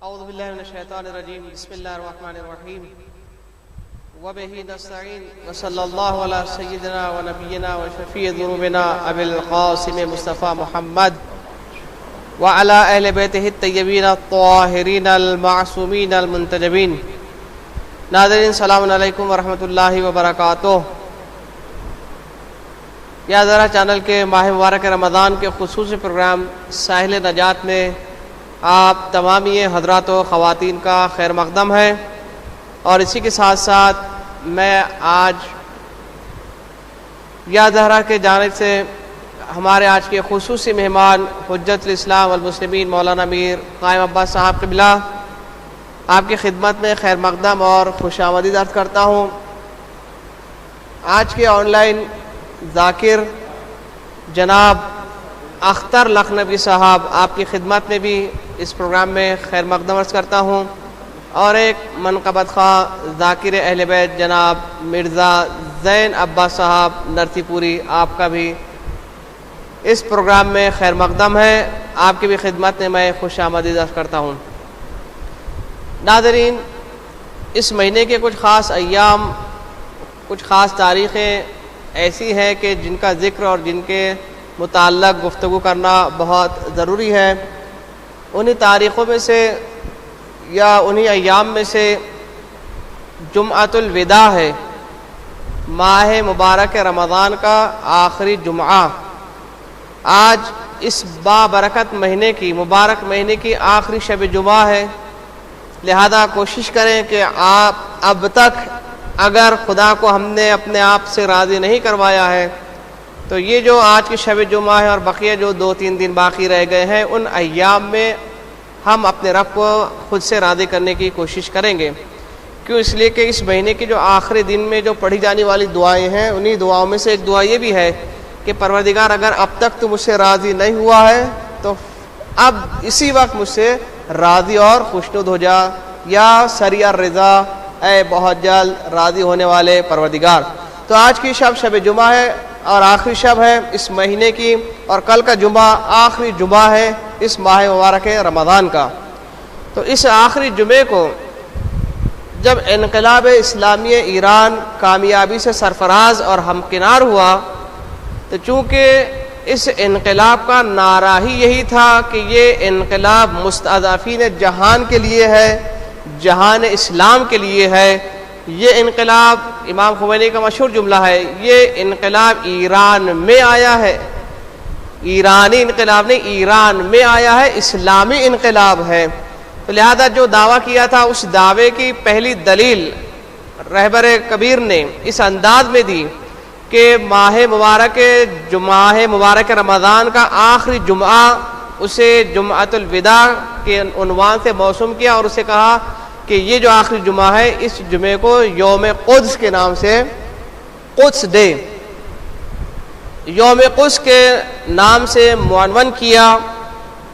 اعوذ باللہ من الشیطان الرجیم بسم اللہ الرحمن الرحیم وبہ نستعین وصلی اللہ علی سیدنا و نبینا و شفیع ذنوبنا ابی القاسم مصطفی محمد وعلی اہل بیتہ الطیبین الطاہرین المعصومین المنتجبین۔ ناظرین السلام علیکم ورحمۃ اللہ وبرکاتہ۔ یا ذرا چینل کے ماہ مبارک رمضان کے خصوصی پروگرام ساحل نجات میں آپ تمامی حضرات و خواتین کا خیر مقدم ہے، اور اسی کے ساتھ ساتھ میں آج یا زہرا کے جانب سے ہمارے آج کے خصوصی مہمان حجت الاسلام والمسلمین مولانا میر قائم عباس صاحب قبلہ آپ کی خدمت میں خیر مقدم اور خوش آمدید عرض کرتا ہوں۔ آج کے آن لائن ذاکر جناب اختر لکھنوی صاحب آپ کی خدمت میں بھی اس پروگرام میں خیر مقدم عرض کرتا ہوں، اور ایک منقبت خواہ ذاکر اہل بیت جناب مرزا زین عباس صاحب نرسی پوری آپ کا بھی اس پروگرام میں خیر مقدم ہے، آپ کی بھی خدمت میں میں خوش آمدید عرض کرتا ہوں۔ ناظرین، اس مہینے کے کچھ خاص ایام، کچھ خاص تاریخیں ایسی ہیں کہ جن کا ذکر اور جن کے متعلق گفتگو کرنا بہت ضروری ہے۔ انہی تاریخوں میں سے یا انہی ایام میں سے جمعۃ الوداع ہے، ماہ مبارک رمضان کا آخری جمعہ۔ آج اس بابرکت مہینے کی مبارک مہینے کی آخری شب جمعہ ہے، لہذا کوشش کریں کہ آپ اب تک اگر خدا کو ہم نے اپنے آپ سے راضی نہیں کروایا ہے تو یہ جو آج کی شب جمعہ ہے اور بقیہ جو 2-3 دن باقی رہ گئے ہیں، ان ایام میں ہم اپنے رب کو خود سے راضی کرنے کی کوشش کریں گے۔ کیوں؟ اس لیے کہ اس مہینے کے جو آخری دن میں جو پڑھی جانے والی دعائیں ہیں، انہی دعاؤں میں سے ایک دعا یہ بھی ہے کہ پروردگار اگر اب تک تو مجھ سے راضی نہیں ہوا ہے تو اب اسی وقت مجھ سے راضی اور خوشنود ہو جا، یا سری الرضا، اے بہت جلد راضی ہونے والے پروردگار۔ تو آج کی شب جمعہ ہے اور آخری شب ہے اس مہینے کی، اور کل کا جمعہ آخری جمعہ ہے اس ماہ مبارک رمضان کا۔ تو اس آخری جمعے کو جب انقلاب اسلامی ایران کامیابی سے سرفراز اور ہمکنار ہوا، تو چونکہ اس انقلاب کا نعرہ ہی یہی تھا کہ یہ انقلاب مستضعفین جہان کے لیے ہے، جہان اسلام کے لیے ہے، یہ انقلاب امام خمینی کا مشہور جملہ ہے، یہ انقلاب ایران میں آیا ہے، ایرانی انقلاب نہیں، ایران میں آیا ہے، اسلامی انقلاب ہے۔ تو لہذا جو دعویٰ کیا تھا اس دعوے کی پہلی دلیل رہبر کبیر نے اس انداز میں دی کہ ماہ مبارک رمضان کا آخری جمعہ اسے جمعۃ الوداع کے عنوان سے موسوم کیا، اور اسے کہا کہ یہ جو آخری جمعہ ہے اس جمعے کو یوم قدس کے نام سے، قدس ڈے، یوم قدس کے نام سے معنون کیا۔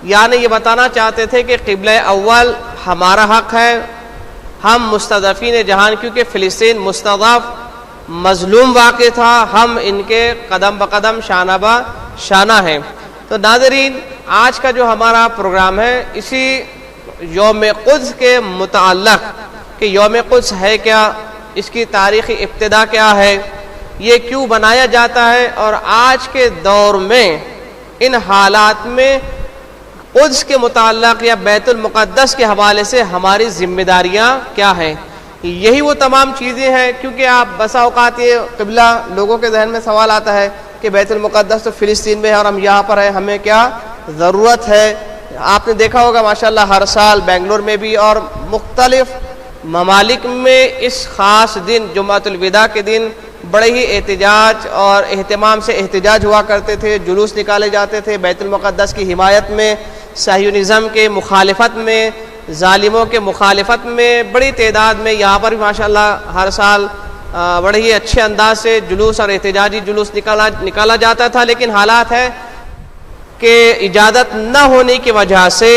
یعنی یہ بتانا چاہتے تھے کہ قبلہ اول ہمارا حق ہے، ہم مستضعفین جہان، کیونکہ فلسطین مستضعف مظلوم واقع تھا، ہم ان کے قدم بقدم شانہ بہ شانہ ہیں۔ تو ناظرین، آج کا جو ہمارا پروگرام ہے اسی یوم قدس کے متعلق، کہ یوم قدس ہے کیا، اس کی تاریخی ابتدا کیا ہے، یہ کیوں بنایا جاتا ہے، اور آج کے دور میں ان حالات میں قدس کے متعلق یا بیت المقدس کے حوالے سے ہماری ذمہ داریاں کیا ہیں۔ یہی وہ تمام چیزیں ہیں، کیونکہ آپ بسا اوقات یہ قبلہ لوگوں کے ذہن میں سوال آتا ہے کہ بیت المقدس تو فلسطین میں ہے اور ہم یہاں پر ہیں، ہمیں کیا ضرورت ہے۔ آپ نے دیکھا ہوگا ماشاءاللہ ہر سال بنگلور میں بھی اور مختلف ممالک میں اس خاص دن جمعۃ الوداع کے دن بڑے ہی احتجاج اور اہتمام سے احتجاج ہوا کرتے تھے، جلوس نکالے جاتے تھے بیت المقدس کی حمایت میں، صہیونزم کے مخالفت میں، ظالموں کے مخالفت میں، بڑی تعداد میں یہاں پر بھی ماشاءاللہ ہر سال بڑے ہی اچھے انداز سے جلوس اور احتجاجی جلوس نکالا جاتا تھا۔ لیکن حالات ہے کہ اجازت نہ ہونے کی وجہ سے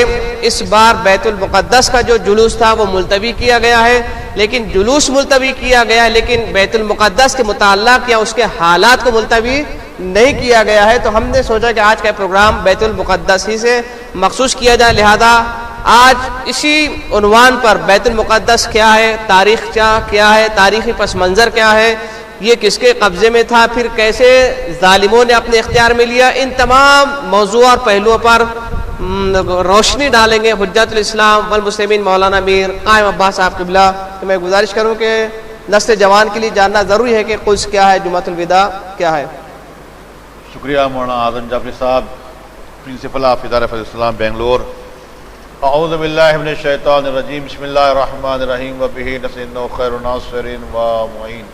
اس بار بیت المقدس کا جو جلوس تھا وہ ملتوی کیا گیا ہے، لیکن جلوس ملتوی کیا گیا ہے لیکن بیت المقدس کے متعلق یا اس کے حالات کو ملتوی نہیں کیا گیا ہے۔ تو ہم نے سوچا کہ آج کا پروگرام بیت المقدس ہی سے مخصوص کیا جائے، لہذا آج اسی عنوان پر بیت المقدس کیا ہے، تاریخ کیا ہے، تاریخی پس منظر کیا ہے، یہ کس کے قبضے میں تھا، پھر کیسے ظالموں نے اپنے اختیار میں لیا، ان تمام موضوع اور پہلوؤں پر روشنی ڈالیں گے حجت الاسلام والمسلمین مولانا میر قائم عباس صاحب قبلہ۔ تو میں گزارش کروں کہ نسل جوان کے لیے جاننا ضروری ہے کہ قدس کیا ہے، جمعۃ الوداع کیا ہے۔ شکریہ مولانا اعظم جعفری صاحب، پرنسپل آف ادارہ فضل الاسلام بنگلور۔ اعوذ باللہ من الشیطان الرجیم، بسم اللہ الرحمن الرحیم، وبہ نستعین خیر الناصرین و معین۔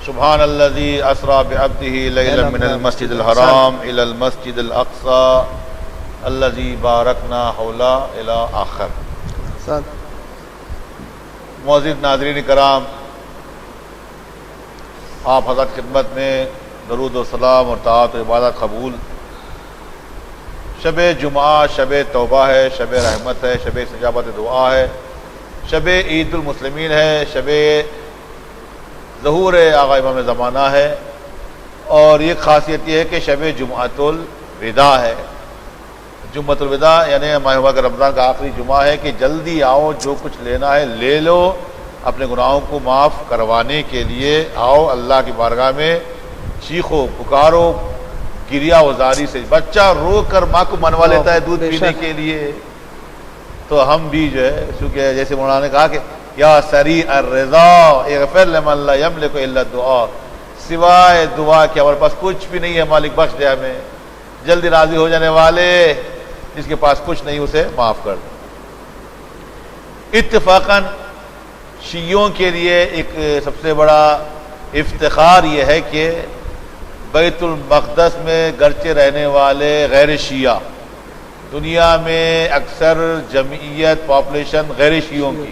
سبحان الذی اسری بعبدہ لیلا من المسجد الحرام الی المسجد الاقصی الذی بارکنا حولہ الی آخر۔ معزز ناظرین کرام، آپ حضرت خدمت میں درود و سلام اور طاعت و عبادت قبول۔ شب جمعہ شب توبہ ہے، شب رحمت ہے، شب استجابت دعا ہے، شب عید المسلمین ہے، شب ظہور آقا امام زمانہ ہے، اور یہ خاصیت یہ ہے کہ شب جمعۃ الوداع ہے۔ جمعۃ الوداع یعنی ماہ مبارک رمضان کا آخری جمعہ ہے کہ جلدی آؤ، جو کچھ لینا ہے لے لو، اپنے گناہوں کو معاف کروانے کے لیے آؤ اللہ کی بارگاہ میں، چیخو پکارو، گریا وزاری سے۔ بچہ رو کر ماں کو منوا لیتا ہے دودھ پینے کے لیے، تو ہم بھی جو ہے چونکہ جیسے مولانا نے کہا کہ یا سریع الرضا اغفر لمن لا یملک الا الدعاء، سوائے دعا کے ہمارے پاس کچھ بھی نہیں ہے، مالک بخش دے ہمیں، جلدی راضی ہو جانے والے، جس کے پاس کچھ نہیں اسے معاف کر دو۔ اتفاقاً شیعوں کے لیے ایک سب سے بڑا افتخار یہ ہے کہ بیت المقدس میں گرچہ رہنے والے غیر شیعہ، دنیا میں اکثر جمعیت پاپولیشن غیر شیعوں کی،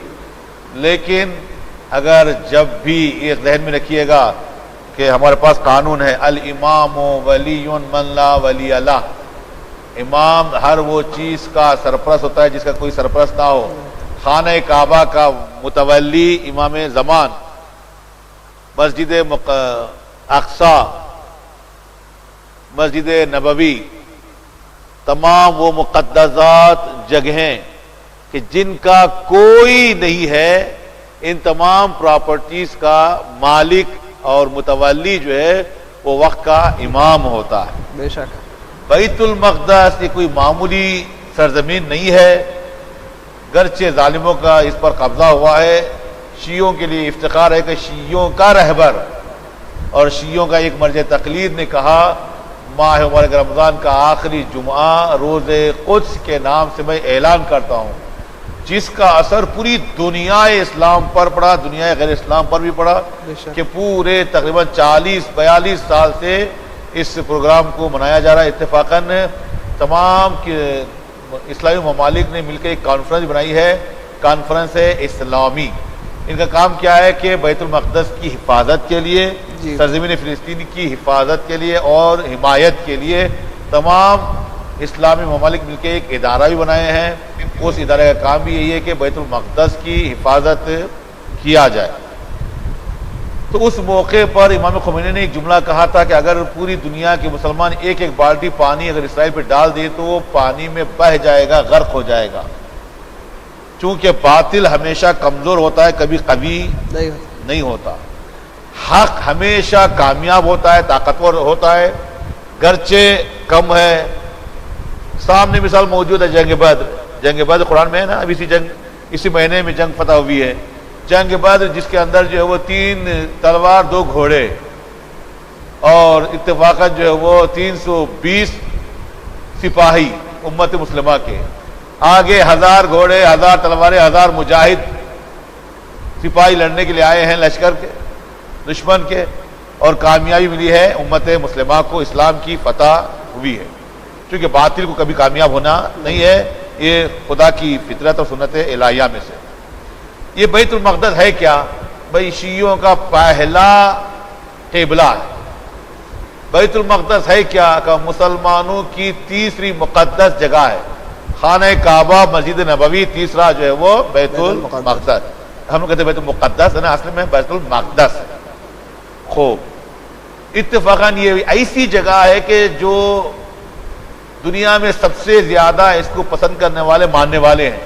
لیکن اگر جب بھی یہ ذہن میں رکھیے گا کہ ہمارے پاس قانون ہے الامام ولی من لا ولی لہ، امام ہر وہ چیز کا سرپرست ہوتا ہے جس کا کوئی سرپرست نہ ہو۔ خانہ کعبہ کا متولی امام زمان، مسجد اقصی، مسجد نبوی، تمام وہ مقدسات جگہیں کہ جن کا کوئی نہیں ہے، ان تمام پراپرٹیز کا مالک اور متولی جو ہے وہ وقت کا امام ہوتا ہے۔ بے شک بیت المقدس یہ کوئی معمولی سرزمین نہیں ہے، گرچہ ظالموں کا اس پر قبضہ ہوا ہے۔ شیعوں کے لیے افتخار ہے کہ شیعوں کا رہبر اور شیعوں کا ایک مرجع تقلید نے کہا ماہ مبارک رمضان کا آخری جمعہ روز قدس کے نام سے میں اعلان کرتا ہوں، جس کا اثر پوری دنیا اسلام پر پڑا، دنیا غیر اسلام پر بھی پڑا، کہ پورے تقریباً 40-42 سال سے اس پروگرام کو منایا جا رہا ہے۔ اتفاقاً تمام اسلامی ممالک نے مل کے ایک کانفرنس بنائی ہے، کانفرنس اسلامی۔ ان کا کام کیا ہے کہ بیت المقدس کی حفاظت کے لیے، سرزمین فلسطین کی حفاظت کے لیے اور حمایت کے لیے تمام اسلامی ممالک مل کے ایک ادارہ بھی بنائے ہیں۔ اس ادارے کا کام بھی یہی ہے کہ بیت المقدس کی حفاظت کیا جائے۔ تو اس موقع پر امام خمینی نے ایک جملہ کہا تھا کہ اگر پوری دنیا کے مسلمان ایک ایک بالٹی پانی اگر اسرائیل پہ ڈال دے تو وہ پانی میں بہہ جائے گا، غرق ہو جائے گا، چونکہ باطل ہمیشہ کمزور ہوتا ہے، کبھی قوی نہیں ہوتا۔ حق ہمیشہ کامیاب ہوتا ہے، طاقتور ہوتا ہے، گرچہ کم ہے۔ سامنے مثال موجود ہے جنگ بدر۔ جنگ بدر قرآن میں ہے نا، ابھی اسی مہینے میں جنگ فتح ہوئی ہے۔ جنگ بدر جس کے اندر جو ہے وہ 3 تلوار 2 گھوڑے اور اتفاقاً جو ہے وہ 320 سپاہی امت مسلمہ کے، آگے 1000 گھوڑے، 1000 تلواریں، 1000 مجاہد سپاہی لڑنے کے لیے آئے ہیں لشکر کے دشمن کے، اور کامیابی ملی ہے امت مسلمہ کو، اسلام کی فتح ہوئی ہے۔ کیونکہ باطل کو کبھی کامیاب ہونا نہیں ہے، یہ خدا کی فطرت اور سنت الہیہ میں سے۔ یہ بیت المقدس ہے کیا؟ بھائی شیعوں کا پہلا قبلہ ہے۔ بیت المقدس ہے کیا؟ کہ مسلمانوں کی تیسری مقدس جگہ ہے۔ خانہ کعبہ، مسجد نبوی، تیسرا جو ہے وہ بیت المقدس۔ ہم لوگ کہتے ہیں بیت المقدس ہے نا، اصل میں بیت المقدس ہے۔ خوب اتفاقاً یہ ایسی جگہ ہے کہ جو دنیا میں سب سے زیادہ اس کو پسند کرنے والے ماننے والے ہیں.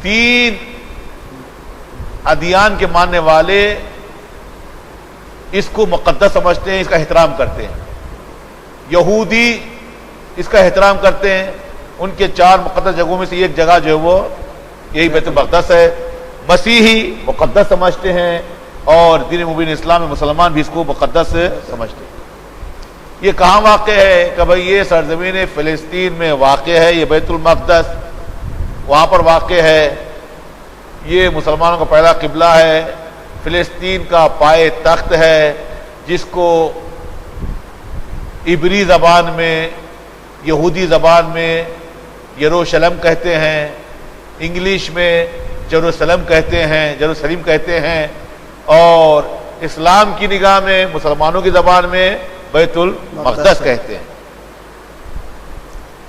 3 ادیان کے ماننے والے اس کو مقدس سمجھتے ہیں, اس کا احترام کرتے ہیں. یہودی اس کا احترام کرتے ہیں. ان کے 4 مقدس جگہوں میں سے ایک جگہ جو ہے وہ یہی بیت المقدس ہے. مسیحی مقدس سمجھتے ہیں, اور دین مبین اسلام میں مسلمان بھی اس کو مقدس سمجھتے ہیں. یہ کہاں واقع ہے؟ کہ بھئی یہ سرزمین فلسطین میں واقع ہے. یہ بیت المقدس وہاں پر واقع ہے. یہ مسلمانوں کا پہلا قبلہ ہے. فلسطین کا پائے تخت ہے, جس کو عبری زبان میں, یہودی زبان میں یروشلم کہتے ہیں, انگلش میں جروسلم کہتے ہیں, جروسلم کہتے ہیں, اور اسلام کی نگاہ میں مسلمانوں کی زبان میں بیت المقدس کہتے ہیں.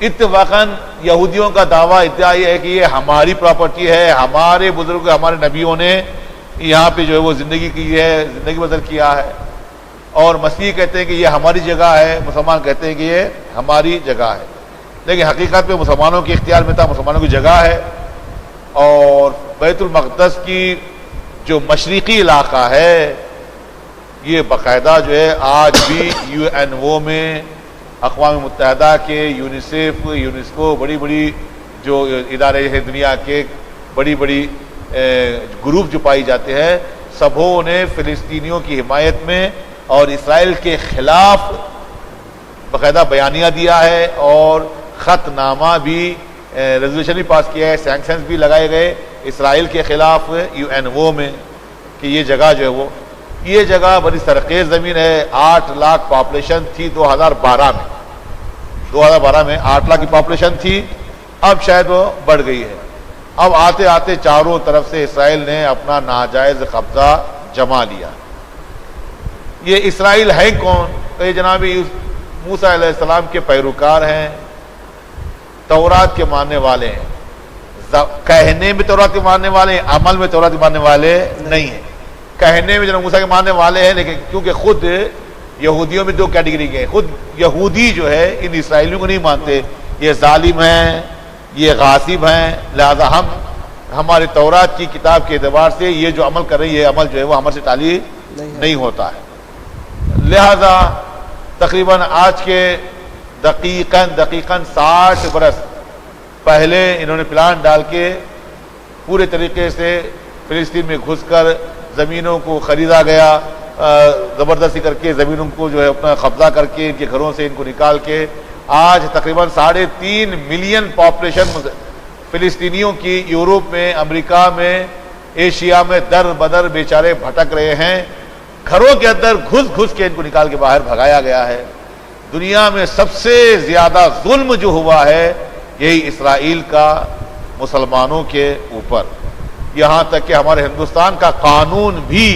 اتفاقاً یہودیوں کا دعویٰ ادعا یہ ہے کہ یہ ہماری پراپرٹی ہے, ہمارے بزرگ ہمارے نبیوں نے یہاں پہ جو ہے وہ زندگی کی ہے, زندگی بسر کیا ہے. اور مسیح کہتے ہیں کہ یہ ہماری جگہ ہے, مسلمان کہتے ہیں کہ یہ ہماری جگہ ہے. لیکن حقیقت میں مسلمانوں کے اختیار میں تھا, مسلمانوں کی جگہ ہے. اور بیت المقدس کی جو مشرقی علاقہ ہے یہ باقاعدہ جو ہے آج بھی UNO میں, اقوام متحدہ کے, یونیسیف, یونیسکو, بڑی بڑی جو ادارے ہیں دنیا کے, بڑی بڑی گروپ جو پائی جاتے ہیں, سبوں نے فلسطینیوں کی حمایت میں اور اسرائیل کے خلاف باقاعدہ بیانیہ دیا ہے, اور خط نامہ بھی, ریزولوشن بھی پاس کیا ہے, سینکشنز بھی لگائے گئے اسرائیل کے خلاف UNO میں کہ یہ جگہ جو ہے وہ, یہ جگہ بڑی سرخیز زمین ہے. 8 لاکھ پاپولیشن تھی 2012 میں. 2012 میں 8 لاکھ کی پاپولیشن تھی, اب شاید وہ بڑھ گئی ہے. اب آتے آتے چاروں طرف سے اسرائیل نے اپنا ناجائز قبضہ جما لیا. یہ اسرائیل ہے کون؟ کہ جناب موسیٰ علیہ السلام کے پیروکار ہیں, تورات کے ماننے والے ہیں. کہنے میں تورات کے ماننے والے ہیں, عمل میں تورات کے ماننے والے نہیں ہیں. کہنے میں جناب موسیٰ کے ماننے والے ہیں, لیکن کیونکہ خود یہودیوں میں 2 کیٹیگری کے ہیں. خود یہودی جو ہے ان اسرائیلیوں کو نہیں مانتے, یہ ظالم ہیں, یہ غاصب ہیں, لہذا ہمارے تورات کی کتاب کے اعتبار سے یہ جو عمل کر رہی ہے, یہ عمل جو ہے وہ ہمارے سے ٹالی نہیں ہوتا ہے. لہذا تقریباً آج کے دقیقاً 60 برس پہلے انہوں نے پلان ڈال کے پورے طریقے سے فلسطین میں گھس کر زمینوں کو خریدا گیا, زبردستی کر کے زمینوں کو جو ہے اپنا قبضہ کر کے ان کے گھروں سے ان کو نکال کے آج تقریباً 3.5 ملین پاپولیشن فلسطینیوں کی یورپ میں, امریکہ میں, ایشیا میں در بدر بیچارے بھٹک رہے ہیں. گھروں کے اندر گھس کے ان کو نکال کے باہر بھگایا گیا ہے. دنیا میں سب سے زیادہ ظلم جو ہوا ہے یہی اسرائیل کا مسلمانوں کے اوپر. یہاں تک کہ ہمارے ہندوستان کا قانون بھی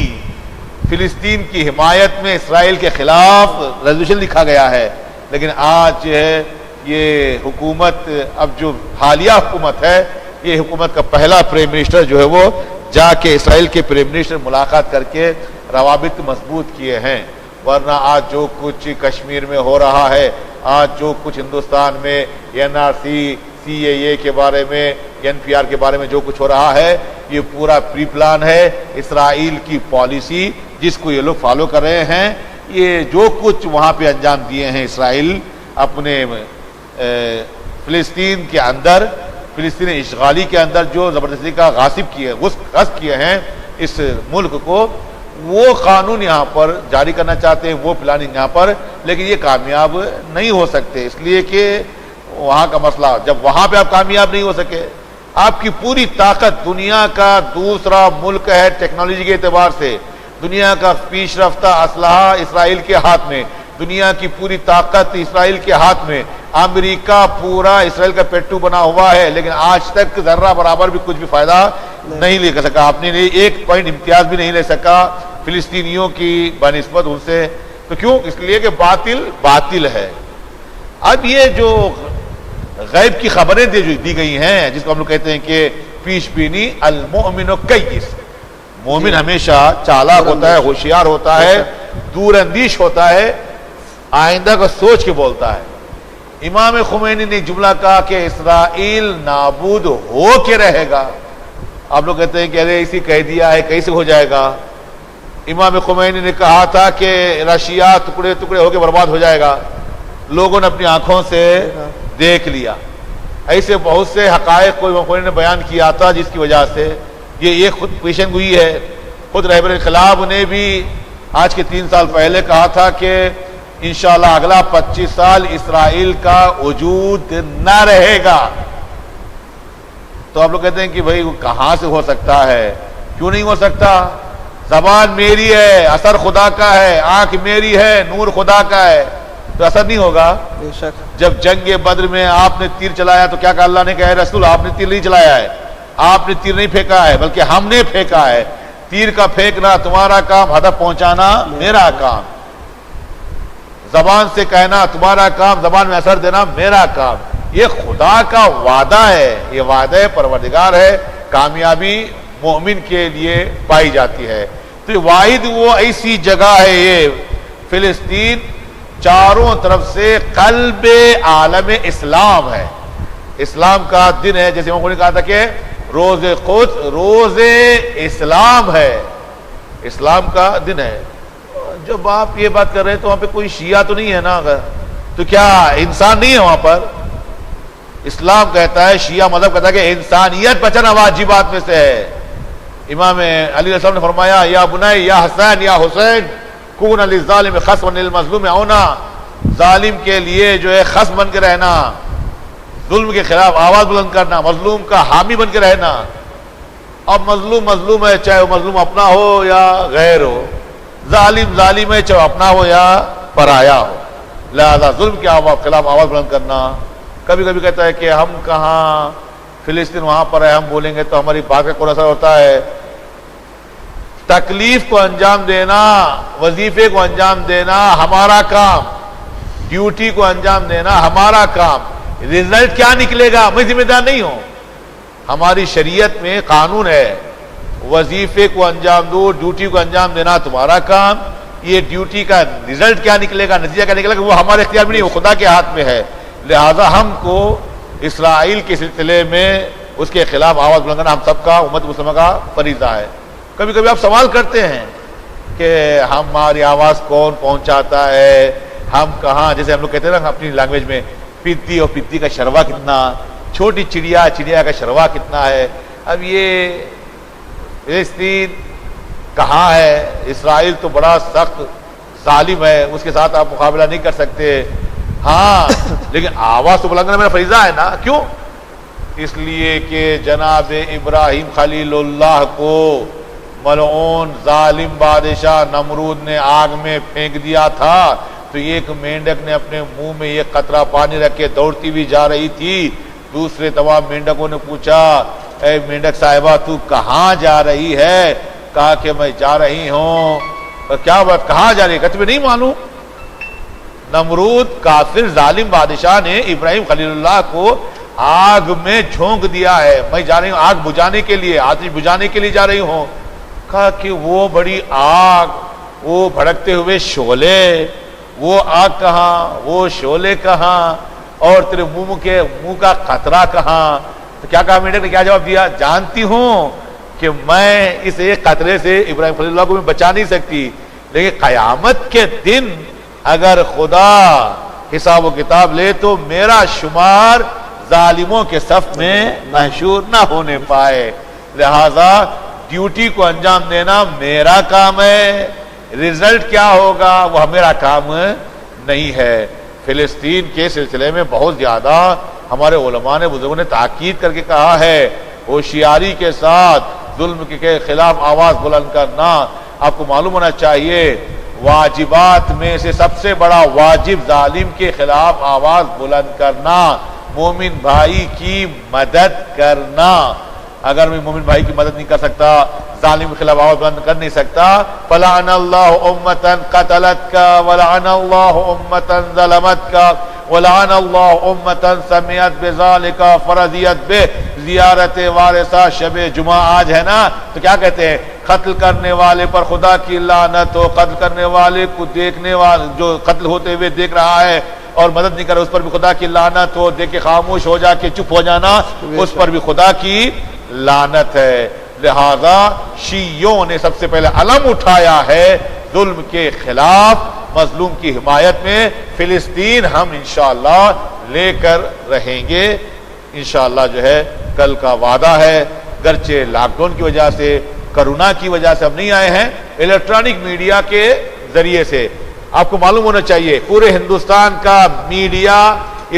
فلسطین کی حمایت میں اسرائیل کے خلاف ریزولوشن لکھا گیا ہے. لیکن آج جو ہے یہ حکومت, اب جو حالیہ حکومت ہے, یہ حکومت کا پہلا پرائم منسٹر جو ہے وہ جا کے اسرائیل کے پرائم منسٹر ملاقات کر کے روابط مضبوط کیے ہیں. ورنہ آج جو کچھ کشمیر میں ہو رہا ہے, آج جو کچھ ہندوستان میں NRC, CAA کے بارے میں, NPR کے بارے میں جو کچھ ہو رہا ہے, یہ پورا پری پلان ہے. اسرائیل کی پالیسی جس کو یہ لوگ فالو کر رہے ہیں, یہ جو کچھ وہاں پہ انجام دیے ہیں اسرائیل اپنے فلسطین کے اندر, فلسطین اشغالی کے اندر جو زبردستی کا غصب کیے ہیں اس ملک کو, وہ قانون یہاں پر جاری کرنا چاہتے ہیں, وہ پلاننگ یہاں پر, لیکن یہ کامیاب نہیں ہو سکتے. اس لیے کہ وہاں کا مسئلہ, جب وہاں پہ آپ کامیاب نہیں ہو سکے, آپ کی پوری طاقت, دنیا کا دوسرا ملک ہے ٹیکنالوجی کے اعتبار سے, دنیا کا پیش رفتہ اسلحہ اسرائیل کے ہاتھ میں, دنیا کی پوری طاقت اسرائیل کے ہاتھ میں, امریکہ پورا اسرائیل کا پیٹو بنا ہوا ہے, لیکن آج تک ذرہ برابر بھی کچھ بھی فائدہ نہیں لے سکا. آپ نے 1 پوائنٹ امتیاز بھی نہیں لے سکا فلسطینیوں کی بنسبت ان سے. تو کیوں؟ اس لیے کہ باطل ہے. اب یہ جو غیب کی خبریں دی گئی ہیں, جس کو ہم لوگ کہتے ہیں کہ پیش بینی, المؤمن کیس, مومن ہمیشہ چالاک ہوتا ہے, ہوشیار ہوتا ہے, دور اندیش ہوتا ہے, آئندہ کو سوچ کے بولتا ہے. امام خمینی نے جملہ کہا کہ اسرائیل نابود ہو کے رہے گا. آپ لوگ کہتے ہیں کہ ارے اسی کہہ دیا ہے کیسے ہو جائے گا. امام خمینی نے کہا تھا کہ رشیا ٹکڑے ٹکڑے ہو کے برباد ہو جائے گا. لوگوں نے اپنی آنکھوں سے دیکھ لیا. ایسے بہت سے حقائق کو امام خمینی نے بیان کیا تھا جس کی وجہ سے یہ خود پیشن گوئی ہے. خود رہبر انقلاب نے بھی آج کے 3 سال پہلے کہا تھا کہ انشاءاللہ اگلا 25 سال اسرائیل کا وجود نہ رہے گا. تو آپ لوگ کہتے ہیں کہ بھائی وہ کہاں سے ہو سکتا ہے؟ کیوں نہیں ہو سکتا؟ زبان میری ہے، اثر خدا کا ہے. آنکھ میری ہے، نور خدا کا ہے. تو اثر نہیں ہوگا. بے شک. جب جنگ بدر میں آپ نے تیر چلایا تو کیا کہا اللہ نے؟ کہا رسول آپ نے تیر نہیں چلایا ہے، آپ نے تیر نہیں پھینکا ہے، بلکہ ہم نے پھینکا ہے. تیر کا پھینکنا تمہارا کام، ہدف پہنچانا میرا کام. زبان سے کہنا تمہارا کام، زبان میں اثر دینا میرا کام. یہ خدا کا وعدہ ہے، یہ وعدہ پروردگار ہے. کامیابی مومن کے لیے پائی جاتی ہے. تو واحد وہ ایسی جگہ ہے یہ فلسطین، چاروں طرف سے قلب عالم اسلام ہے. اسلام کا دن ہے. جیسے میں نے کہا تھا کہ روز قدس روز اسلام ہے، اسلام کا دن ہے. جب آپ یہ بات کر رہے ہیں تو وہاں پہ کوئی شیعہ تو نہیں ہے نا؟ تو کیا انسان نہیں ہے وہاں پر؟ اسلام کہتا ہے، شیعہ مذہب کہتا ہے کہ انسانیت بچانا واجبات میں سے ہے. امام علی علیہ السلام نے فرمایا یا بنی یا حسین یا حسین کون للظالم خصما للمظلوم عونا. ظالم کے لیے جو ہے خصم بن کے رہنا، ظلم کے خلاف آواز بلند کرنا، مظلوم کا حامی بن کے رہنا. اب مظلوم ہے، چاہے وہ مظلوم اپنا ہو یا غیر ہو. ظالم ہے، چاہے اپنا ہو یا پرایا ہو. لہذا ظلم کے خلاف آواز بلند کرنا. کبھی کبھی کہتا ہے کہ ہم کہاں، فلسطین وہاں پر ہے، ہم بولیں گے تو ہماری بات کا کون اثر ہوتا ہے؟ تکلیف کو انجام دینا، وظیفے کو انجام دینا ہمارا کام، ڈیوٹی کو انجام دینا ہمارا کام. رزلٹ کیا نکلے گا میں ذمہ دار نہیں ہوں. ہماری شریعت میں قانون ہے، وظیفے کو انجام دو، ڈیوٹی کو انجام دینا تمہارا کام. یہ ڈیوٹی کا رزلٹ کیا نکلے گا، نتیجہ کیا نکلے گا، وہ ہمارے اختیار میں نہیں، وہ خدا کے ہاتھ میں ہے. لہذا ہم کو اسرائیل کے سلسلے میں اس کے خلاف آواز بلند کرنا ہم سب کا، امت مسلمہ کا فریضہ ہے. کبھی کبھی آپ سوال کرتے ہیں کہ ہماری آواز کون پہنچاتا ہے، ہم کہاں، جیسے ہم لوگ کہتے ہیں نا اپنی لینگویج میں، پتی اور پتی کا شروا کتنا، چھوٹی چڑیا کا شروا کتنا ہے. اب یہ فلسطین کہاں ہے؟ اسرائیل تو بڑا سخت ظالم ہے، اس کے ساتھ آپ مقابلہ نہیں کر سکتے. ہاں لیکن آواز تو بلند کرنا میرا فریضہ ہے نا. کیوں؟ اس لیے کہ جناب ابراہیم خلیل اللہ کو ملعون ظالم بادشاہ نمرود نے آگ میں پھینک دیا تھا. تو ایک مینڈک نے اپنے منہ میں یہ قطرہ پانی رکھ کے دوڑتی ہوئی جا رہی تھی. دوسرے تمام مینڈکوں نے پوچھا اے مینڈک صاحبہ تو کہاں جا رہی ہے؟ کہا کہ میں جا رہی ہوں. کیا بات، کہاں جا رہی ہے؟ تمہیں نہیں معلوم؟ نمرود کافر ظالم بادشاہ نے ابراہیم خلیل اللہ کو آگ میں جھونک دیا ہے. میں جا رہی ہوں آگ بجھانے کے لیے، آتش بجھانے کے لیے جا رہی ہوں. کہا کہ وہ بڑی آگ، وہ بھڑکتے ہوئے شعلے، وہ آگ کہاں، وہ شعلے کہاں، اور تیرے منہ کا قطرہ کہاں؟ تو کیا کہا میڈک نے، کیا جواب دیا؟ جانتی ہوں کہ میں اس ایک قطرے سے ابراہیم خلیل اللہ کو میں بچا نہیں سکتی، لیکن قیامت کے دن اگر خدا حساب و کتاب لے تو میرا شمار ظالموں کے صف میں محشور نہ ہونے پائے. لہذا ڈیوٹی کو انجام دینا میرا کام ہے، رزلٹ کیا ہوگا وہ میرا کام نہیں ہے. فلسطین کے سلسلے میں بہت زیادہ ہمارے علماء نے، بزرگوں نے تاکید کر کے کہا ہے ہوشیاری کے ساتھ ظلم کے خلاف آواز بلند کرنا. آپ کو معلوم ہونا چاہیے واجبات میں سے سب سے بڑا واجب ظالم کے خلاف آواز بلند کرنا، مومن بھائی کی مدد کرنا. اگر میں مومن بھائی کی مدد نہیں کر سکتا، ظالم کے خلاف آواز بلند کر نہیں سکتا، فلعن اللہ امتا قتلت کا ولعن اللہ امتا ظلمت کا ولعن اللہ امتا سمیت بذالک فرضیت بے زیارت وارثہ. شب جمعہ آج ہے نا، تو کیا کہتے ہیں؟ قتل کرنے والے پر خدا کی لعنت ہو، قتل کرنے والے کو دیکھنے والے جو قتل ہوتے ہوئے دیکھ رہا ہے اور مدد نہیں کر رہے اس پر بھی خدا کی لعنت ہو. دیکھ کے خاموش ہو جا کے چپ ہو جانا اس پر بھی خدا کی لعنت ہے. لہذا شیعوں نے سب سے پہلے علم اٹھایا ہے ظلم کے خلاف, مظلوم کی حمایت میں. فلسطین ہم انشاءاللہ لے کر رہیں گے انشاءاللہ. جو ہے کل کا وعدہ ہے, گرچہ لاک ڈاؤن کی وجہ سے, کرونا کی وجہ سے ہم نہیں آئے ہیں, الیکٹرانک میڈیا کے ذریعے سے. آپ کو معلوم ہونا چاہیے پورے ہندوستان کا میڈیا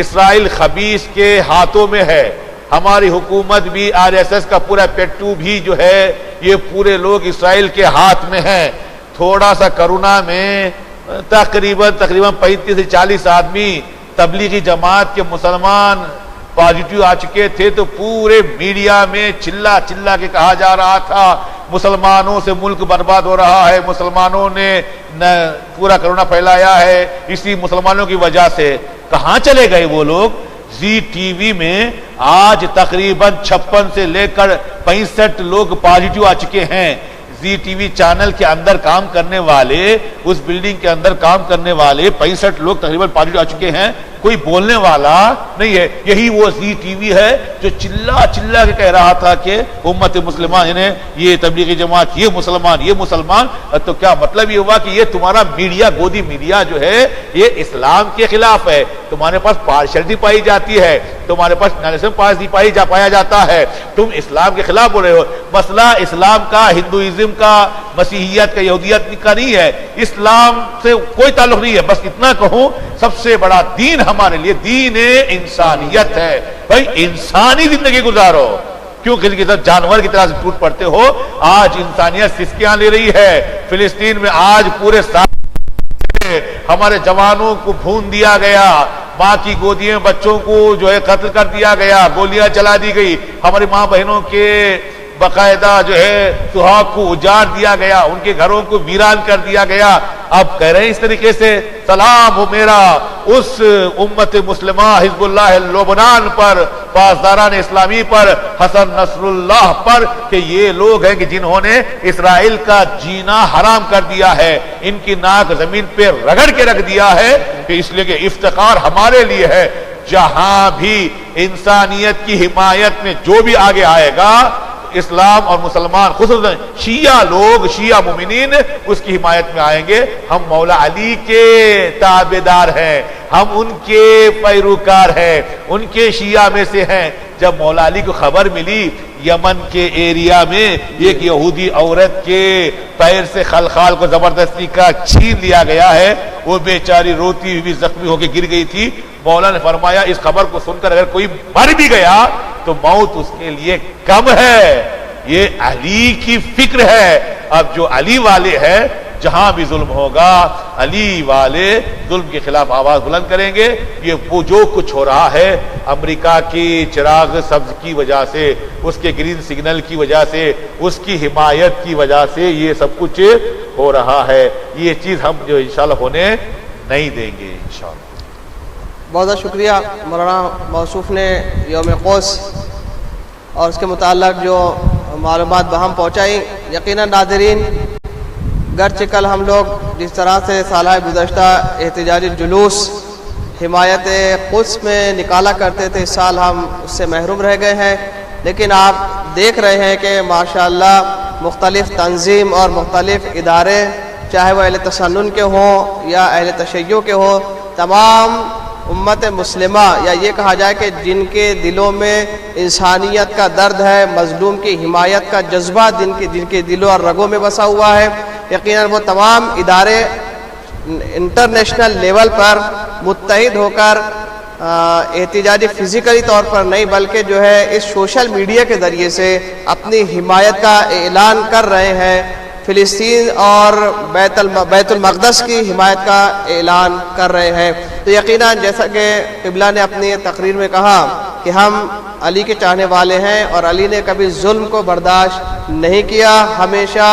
اسرائیل خبیث کے ہاتھوں میں ہے. ہماری حکومت بھی, RSS کا پورا پیٹو بھی جو ہے یہ پورے لوگ اسرائیل کے ہاتھ میں ہیں. تھوڑا سا کرونا میں تقریباً 35 سے 40 آدمی تبلیغی جماعت کے مسلمان پازیٹیو آ چکے تھے تو پورے میڈیا میں چلا چلا کے کہا جا رہا تھا مسلمانوں سے ملک برباد ہو رہا ہے, مسلمانوں نے پورا کرونا پھیلایا ہے, اسی مسلمانوں کی وجہ سے. کہاں چلے گئے وہ لوگ؟ زی ٹی وی میں آج تقریباً 56 سے لے کر 65 لوگ پازیٹیو آ چکے ہیں. زی ٹی وی چینل کے اندر کام کرنے والے, اس بلڈنگ کے اندر کام کرنے والے 65 لوگ تقریباً پازیٹیو آ چکے ہیں. کوئی بولنے والا نہیں ہے. یہی وہ زی ٹی وی ہے جو چلا چلا کے کہہ رہا تھا کہ امت مسلمان یعنی یہ تبلیغی جماعت, یہ مسلمان. تو کیا مطلب یہ ہوا کہ یہ تمہارا میڈیا, گودی میڈیا جو ہے یہ اسلام کے خلاف ہے. تمہارے پاس پارشلٹی پائی جاتی ہے, تمہارے پاس نالسم پاس پایا جاتا ہے. تم اسلام کے خلاف بول رہے ہو. مسئلہ اسلام کا, ہندوازم کا, مسیحیت کا, یہودیت کا نہیں ہے. اسلام سے کوئی تعلق نہیں ہے. بس اتنا کہوں سب سے بڑا دین ہمارے لیے دین انسانیت ہے. بھائی انسانی زندگی گزارو, کیوں کسی کی طرح جانور کی طرح سے ٹوٹ پڑتے ہو؟ آج انسانیت سسکیاں لے رہی ہے. فلسطین میں آج پورے سال ہمارے جوانوں کو بھون دیا گیا, ماں کی گودی میں بچوں کو جو ہے قتل کر دیا گیا, گولیاں چلا دی گئی, ہماری ماں بہنوں کے باقاعدہ جو ہے سہاگ کو اجاڑ دیا گیا, ان کے گھروں کو ویران کر دیا گیا. اب کہہ رہے ہیں اس طریقے سے سلام ہو میرا اس امت مسلمہ حزب اللہ لبنان پر, پاسداران اسلامی پر, حسن نصر اللہ پر, کہ یہ لوگ ہیں کہ جنہوں نے اسرائیل کا جینا حرام کر دیا ہے, ان کی ناک زمین پہ رگڑ کے رکھ دیا ہے. کہ اس لیے کہ افتخار ہمارے لیے ہے جہاں بھی انسانیت کی حمایت میں جو بھی آگے آئے گا, اسلام اور مسلمان خصوصاً شیعہ لوگ, شیعہ مومنین اس کی حمایت میں آئیں گے. ہم مولا علی کے تابعدار ہیں, ہم ان کے پیروکار ہیں, ان کے شیعہ میں سے ہیں. جب مولا علی کو خبر ملی یمن کے ایریا میں ایک یہودی عورت کے پیر سے خلخال کو زبردستی کا چھین لیا گیا ہے, وہ بیچاری روتی ہوئی زخمی ہو کے گر گئی تھی. مولا نے فرمایا اس خبر کو سن کر اگر کوئی مر بھی گیا تو موت اس کے لیے کم ہے. یہ علی کی فکر ہے. اب جو علی والے ہیں جہاں بھی ظلم ہوگا علی والے ظلم کے خلاف آواز بلند کریں گے. یہ وہ جو کچھ ہو رہا ہے امریکہ کی چراغ سبز کی وجہ سے, اس کے گرین سگنل کی وجہ سے, اس کی حمایت کی وجہ سے یہ سب کچھ ہو رہا ہے. یہ چیز ہم جو انشاءاللہ ہونے نہیں دیں گے انشاءاللہ. بہت بہت شکریہ مولانا موصوف نے یوم قدس اور اس کے متعلق جو معلومات بہم پہنچائی. یقیناً ناظرین, گرچہ کل ہم لوگ جس طرح سے سالہ گزشتہ احتجاجی جلوس حمایت قدس میں نکالا کرتے تھے, اس سال ہم اس سے محروم رہ گئے ہیں. لیکن آپ دیکھ رہے ہیں کہ ماشاءاللہ مختلف تنظیم اور مختلف ادارے, چاہے وہ اہل تسنن کے ہوں یا اہل تشیع کے ہوں, تمام امت مسلمہ, یا یہ کہا جائے کہ جن کے دلوں میں انسانیت کا درد ہے, مظلوم کی حمایت کا جذبہ جن کے دلوں اور رگوں میں بسا ہوا ہے, یقیناً وہ تمام ادارے انٹرنیشنل لیول پر متحد ہو کر احتجاجی فزیکلی طور پر نہیں بلکہ جو ہے اس سوشل میڈیا کے ذریعے سے اپنی حمایت کا اعلان کر رہے ہیں. فلسطین اور بیت المقدس کی حمایت کا اعلان کر رہے ہیں. تو یقیناً جیسا کہ قبلہ نے اپنی تقریر میں کہا کہ ہم علی کے چاہنے والے ہیں اور علی نے کبھی ظلم کو برداشت نہیں کیا, ہمیشہ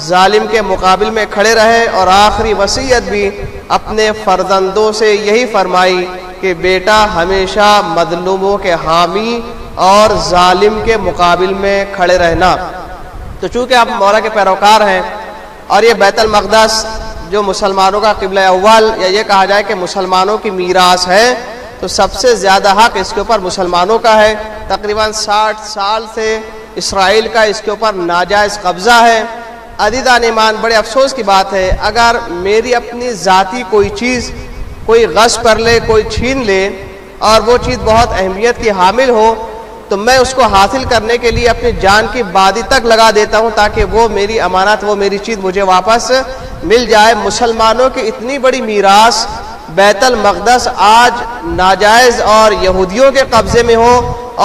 ظالم کے مقابل میں کھڑے رہے, اور آخری وصیت بھی اپنے فرزندوں سے یہی فرمائی کہ بیٹا ہمیشہ مظلوموں کے حامی اور ظالم کے مقابل میں کھڑے رہنا. تو چونکہ آپ مولا کے پیروکار ہیں اور یہ بیت المقدس جو مسلمانوں کا قبلہ اول یا یہ کہا جائے کہ مسلمانوں کی میراث ہے، تو سب سے زیادہ حق اس کے اوپر مسلمانوں کا ہے۔ تقریباً 60 سال سے اسرائیل کا اس کے اوپر ناجائز قبضہ ہے۔ عزیزان ایمان، بڑے افسوس کی بات ہے، اگر میری اپنی ذاتی کوئی چیز کوئی غصب کر لے، کوئی چھین لے، اور وہ چیز بہت اہمیت کی حامل ہو، تو میں اس کو حاصل کرنے کے لیے اپنی جان کی بازی تک لگا دیتا ہوں تاکہ وہ میری امانت، وہ میری چیز مجھے واپس مل جائے۔ مسلمانوں کی اتنی بڑی میراث بیت المقدس آج ناجائز اور یہودیوں کے قبضے میں ہو،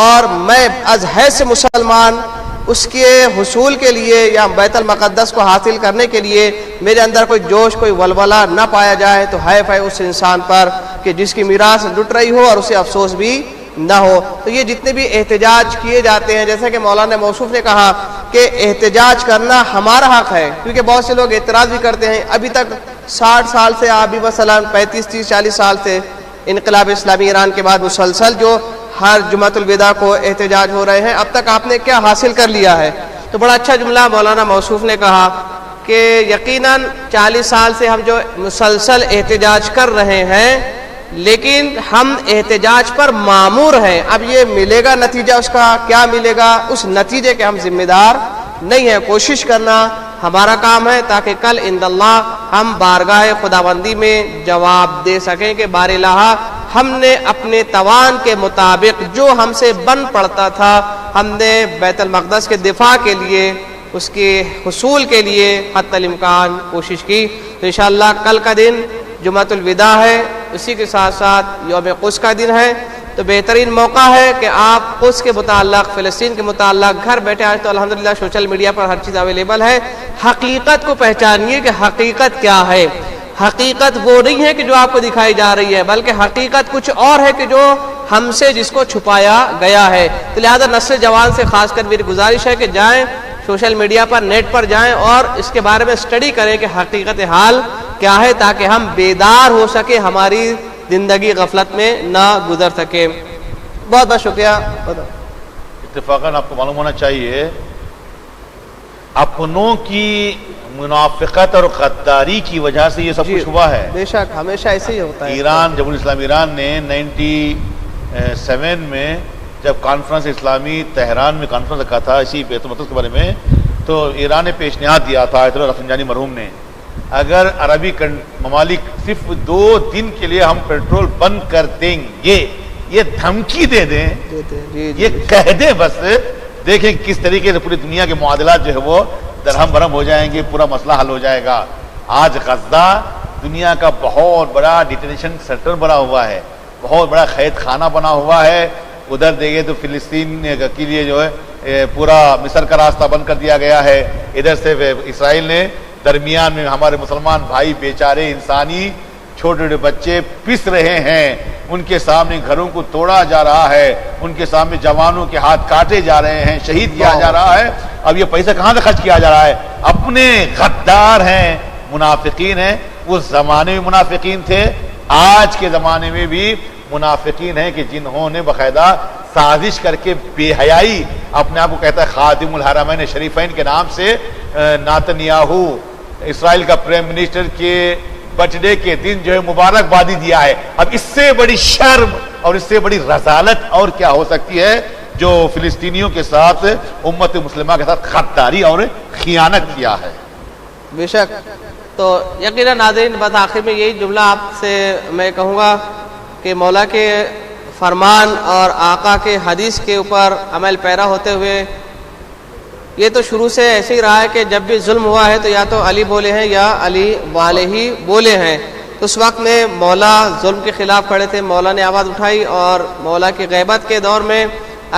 اور میں از حیث مسلمان اس کے حصول کے لیے یا بیت المقدس کو حاصل کرنے کے لیے میرے اندر کوئی جوش، کوئی ولولہ نہ پایا جائے، تو حیف ہے اس انسان پر کہ جس کی میراث لٹ رہی ہو اور اسے افسوس بھی نہ ہو۔ تو یہ جتنے بھی احتجاج کیے جاتے ہیں، جیسے کہ مولانا موصوف نے کہا کہ احتجاج کرنا ہمارا حق ہے، کیونکہ بہت سے لوگ اعتراض بھی کرتے ہیں۔ ابھی تک 60 سال سے، آپ بھی مثلا 35 30 40 سال سے انقلاب اسلامی ایران کے بعد مسلسل جو ہر جمعۃ الوداع کو احتجاج ہو رہے ہیں، اب تک آپ نے کیا حاصل کر لیا ہے؟ تو بڑا اچھا جملہ مولانا موصوف نے کہا کہ یقیناً 40 سال سے ہم جو مسلسل احتجاج کر رہے ہیں، لیکن ہم احتجاج پر مامور ہیں۔ اب یہ ملے گا نتیجہ، اس کا کیا ملے گا، اس نتیجے کے ہم ذمہ دار نہیں ہیں۔ کوشش کرنا ہمارا کام ہے تاکہ کل عند اللہ ہم بارگاہ خداوندی میں جواب دے سکیں کہ بار الہ، ہم نے اپنے توان کے مطابق جو ہم سے بن پڑتا تھا، ہم نے بیت المقدس کے دفاع کے لیے، اس کے حصول کے لیے حتی الامکان کوشش کی۔ تو انشاءاللہ کل کا دن جمعۃ الوداع ہے، اسی کے ساتھ ساتھ یوم قدس کا دن ہے، تو بہترین موقع ہے کہ آپ قدس کے متعلق، فلسطین کے متعلق گھر بیٹھے، آج تو الحمدللہ سوشل میڈیا پر ہر چیز اویلیبل ہے، حقیقت کو پہچانیے کہ حقیقت کیا ہے۔ حقیقت وہ نہیں ہے کہ جو آپ کو دکھائی جا رہی ہے، بلکہ حقیقت کچھ اور ہے کہ جو ہم سے جس کو چھپایا گیا ہے۔ تو لہذا نسل جوان سے خاص کر میری گزارش ہے کہ جائیں سوشل میڈیا پر، نیٹ پر جائیں اور اس کے بارے میں اسٹڈی کریں کہ حقیقت حال کیا ہے، تاکہ ہم بیدار ہو سکے، ہماری زندگی غفلت میں نہ گزر سکے۔ بہت بہت شکریہ۔ اتفاقاً آپ کو معلوم ہونا چاہیے، اپنوں کی منافقت اور غداری کی وجہ سے یہ سب کچھ ہوا ہے۔ بے شک ہمیشہ ایسے ہی ہوتا ہے۔ ایران، جمہوریہ اسلامی ایران نے 97 میں جب کانفرنس اسلامی تہران میں کانفرنس رکھا تھا اسی بیت المقدس کے بارے میں، تو ایران نے پیشنہاد دیا تھا آیت اللہ رفسنجانی مرحوم نے، اگر عربی ممالک صرف 2 دن کے لیے ہم پیٹرول بند کر دیں گے، یہ دھمکی دے دیں، یہ کہہ دیں، بس دیکھیں کس طریقے سے پوری دنیا کے معادلات جو ہے وہ درہم برہم ہو جائیں گے، پورا مسئلہ حل ہو جائے گا۔ آج غزہ دنیا کا بہت بڑا ڈیٹینیشن سینٹر بنا ہوا ہے، بہت بڑا قید خانہ بنا ہوا ہے۔ ادھر دیکھیں تو فلسطین کے لیے جو ہے پورا مصر کا راستہ بند کر دیا گیا ہے، ادھر سے اسرائیل نے درمیان میں ہمارے مسلمان بھائی بیچارے انسانی چھوٹے چھوٹے بچے پس رہے ہیں، ان کے سامنے گھروں کو توڑا جا رہا ہے، ان کے سامنے جوانوں کے ہاتھ کاٹے جا رہے ہیں، شہید کیا جا رہا ہے۔ اب یہ پیسہ کہاں سے خرچ کیا جا رہا ہے؟ اپنے غدار ہیں، منافقین ہیں۔ اس زمانے میں منافقین تھے، آج کے زمانے میں بھی منافقین ہیں کہ جنہوں نے باقاعدہ سازش کر کے بے حیائی، اپنے آپ کو کہتا ہے خادم الحرمین شریفین کے نام سے، ناتنیاہو اسرائیل کا پرائم منسٹر کے برتھ ڈے کے دن جو ہے مبارکبادی دیا ہے۔ اب اس سے بڑی شرم اور اس سے بڑی رذالت اور کیا ہو سکتی ہے جو فلسطینیوں کے ساتھ، امت مسلمہ کے ساتھ غداری اور خیانت کیا ہے۔ بے شک۔ تو یقیناً ناظرین، بس آخر میں یہی جملہ آپ سے میں کہوں گا کہ مولا کے فرمان اور آقا کے حدیث کے اوپر عمل پیرا ہوتے ہوئے، یہ تو شروع سے ایسے ہی رہا ہے کہ جب بھی ظلم ہوا ہے تو یا تو علی بولے ہیں یا علی والے ہی بولے ہیں۔ تو اس وقت میں مولا ظلم کے خلاف کھڑے تھے، مولا نے آواز اٹھائی، اور مولا کی غیبت کے دور میں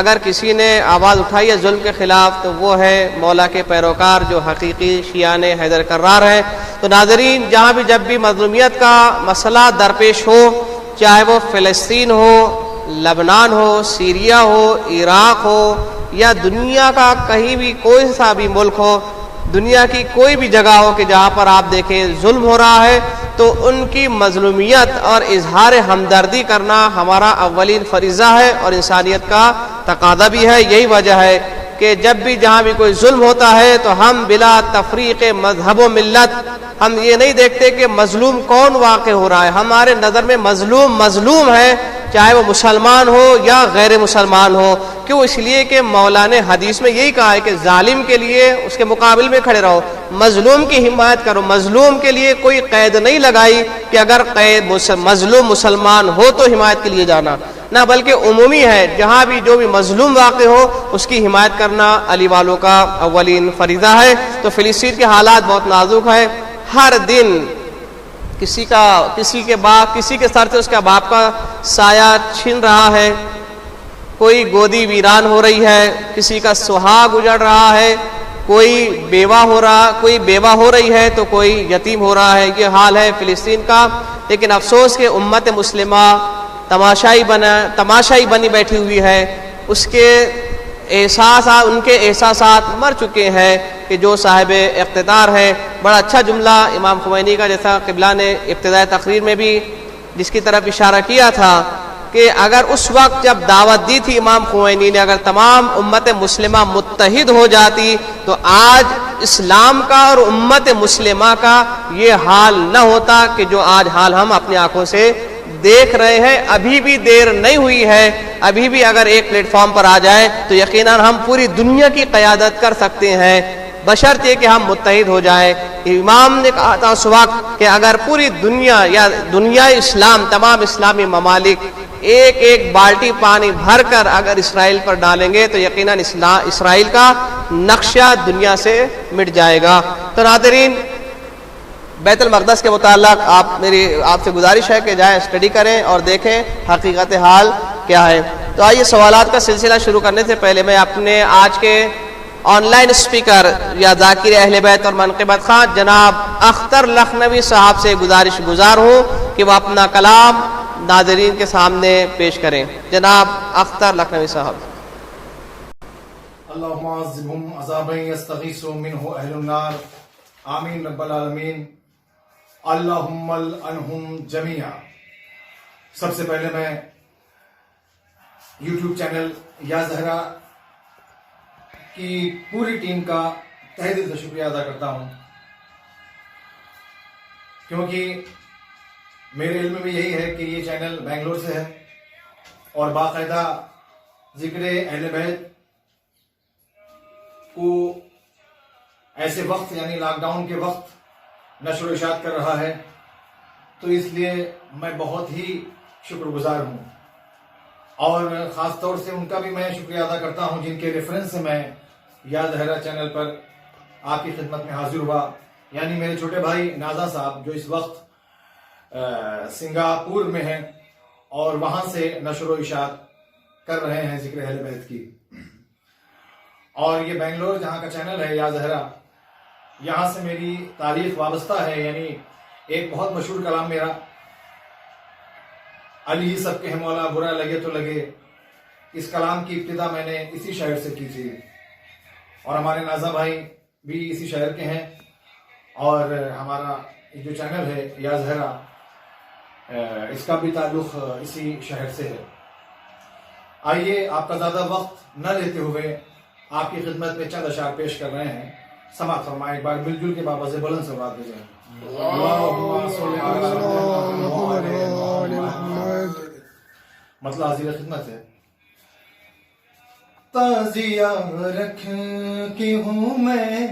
اگر کسی نے آواز اٹھائی ہے ظلم کے خلاف تو وہ ہے مولا کے پیروکار جو حقیقی شیعان حیدر کرار ہے۔ تو ناظرین، جہاں بھی جب بھی مظلومیت کا مسئلہ درپیش ہو، چاہے وہ فلسطین ہو، لبنان ہو، سیریا ہو، عراق ہو، یا دنیا کا کہیں بھی کوئی سا بھی ملک ہو، دنیا کی کوئی بھی جگہ ہو کہ جہاں پر آپ دیکھیں ظلم ہو رہا ہے، تو ان کی مظلومیت اور اظہار ہمدردی کرنا ہمارا اولین فریضہ ہے اور انسانیت کا تقاضا بھی ہے۔ یہی وجہ ہے کہ جب بھی جہاں بھی کوئی ظلم ہوتا ہے تو ہم بلا تفریق مذہب و ملت ہم یہ نہیں دیکھتے کہ مظلوم کون واقع ہو رہا ہے. ہمارے نظر میں مظلوم مظلوم ہے، چاہے وہ مسلمان ہو یا غیر مسلمان ہو. کیوں؟ اس لیے کہ مولا نے حدیث میں یہی کہا ہے کہ ظالم کے لیے اس کے مقابل میں کھڑے رہو، مظلوم کی حمایت کرو. مظلوم کے لیے کوئی قید نہیں لگائی کہ اگر قید مظلوم مسلمان ہو تو حمایت کے لیے جانا، نہ بلکہ عمومی ہے، جہاں بھی جو بھی مظلوم واقع ہو اس کی حمایت کرنا علی والوں کا اولین فریضہ ہے. تو فلسطین کے حالات بہت نازک ہے. ہر دن کسی کے سر سے اس کا باپ کا سایہ چھن رہا ہے، کوئی گودی ویران ہو رہی ہے، کسی کا سہاگ اجڑ رہا ہے، کوئی بیوہ ہو رہی ہے تو کوئی یتیم ہو رہا ہے. یہ حال ہے فلسطین کا. لیکن افسوس کہ امت مسلمہ تماشائی بنی بیٹھی ہوئی ہے. اس کے ان کے احساسات مر چکے ہیں کہ جو صاحب اقتدار ہے. بڑا اچھا جملہ امام خمینی کا، جیسا قبلہ نے ابتدائی تقریر میں بھی جس کی طرف اشارہ کیا تھا کہ اگر اس وقت جب دعوت دی تھی امام خمینی نے، اگر تمام امت مسلمہ متحد ہو جاتی تو آج اسلام کا اور امت مسلمہ کا یہ حال نہ ہوتا کہ جو آج حال ہم اپنی آنکھوں سے دیکھ رہے ہیں. ابھی بھی دیر نہیں ہوئی ہے، ابھی بھی اگر ایک پلیٹ فارم پر آ جائے تو یقیناً ہم پوری دنیا کی قیادت کر سکتے ہیں، بشرطے کہ ہم متحد ہو جائیں. امام نے کہا تھا اس وقت کہ اگر پوری دنیا یا دنیا اسلام، تمام اسلامی ممالک ایک ایک بالٹی پانی بھر کر اگر اسرائیل پر ڈالیں گے تو یقیناً اسرائیل کا نقشہ دنیا سے مٹ جائے گا. تو ناظرین، بیت المقدس کے متعلق آپ سے گزارش ہے کہ جائیں اسٹڈی کریں اور دیکھیں حقیقت حال کیا ہے. تو آئیے سوالات کا سلسلہ شروع کرنے سے پہلے میں اپنے آج کے آن لائن اسپیکر یا ذاکر اہل بیت اور منقبت خواں جناب اختر لکھنوی صاحب سے گزارش گزار ہوں کہ وہ اپنا کلام ناظرین کے سامنے پیش کریں. جناب اختر لکھنوی صاحب. اللہم عذبہم عذابا یستغیث منہ اہل النار، آمین رب العالمین. اللہم العنہم جمیعا. سب سے پہلے میں یوٹیوب چینل یا زہرا کی پوری ٹیم کا تہہ دل سے شکریہ ادا کرتا ہوں، کیونکہ میرے علم میں یہی ہے کہ یہ چینل بنگلور سے ہے اور باقاعدہ ذکر اہل بیت کو ایسے وقت یعنی لاک ڈاؤن کے وقت نشر و اشاعت کر رہا ہے. تو اس لیے میں بہت ہی شکر گزار ہوں، اور خاص طور سے ان کا بھی میں شکریہ ادا کرتا ہوں جن کے ریفرنس سے میں یا زہرا چینل پر آپ کی خدمت میں حاضر ہوا، یعنی میرے چھوٹے بھائی نازا صاحب جو اس وقت سنگاپور میں ہیں اور وہاں سے نشر و اشاعت کر رہے ہیں ذکر اہل بیت کی. اور یہ بنگلور جہاں کا چینل ہے یا زہرا، یہاں سے میری تاریخ وابستہ ہے. یعنی ایک بہت مشہور کلام میرا، علی ہی سب کے ہیں مولا برا لگے تو لگے، اس کلام کی ابتدا میں نے اسی شہر سے کی تھی، اور ہمارے نازا بھائی بھی اسی شہر کے ہیں، اور ہمارا جو چینل ہے یا زہرا اس کا بھی تعلق اسی شہر سے ہے. آئیے آپ کا زیادہ وقت نہ لیتے ہوئے آپ کی خدمت میں چند اشعار پیش کر رہے ہیں. سماعت فرمائیں، ایک بار مل جل کے بابا سے بلند سے بات بجائیں. مطلب حاضر خدمت ہے. تازیہ رکھ کے ہوں میں،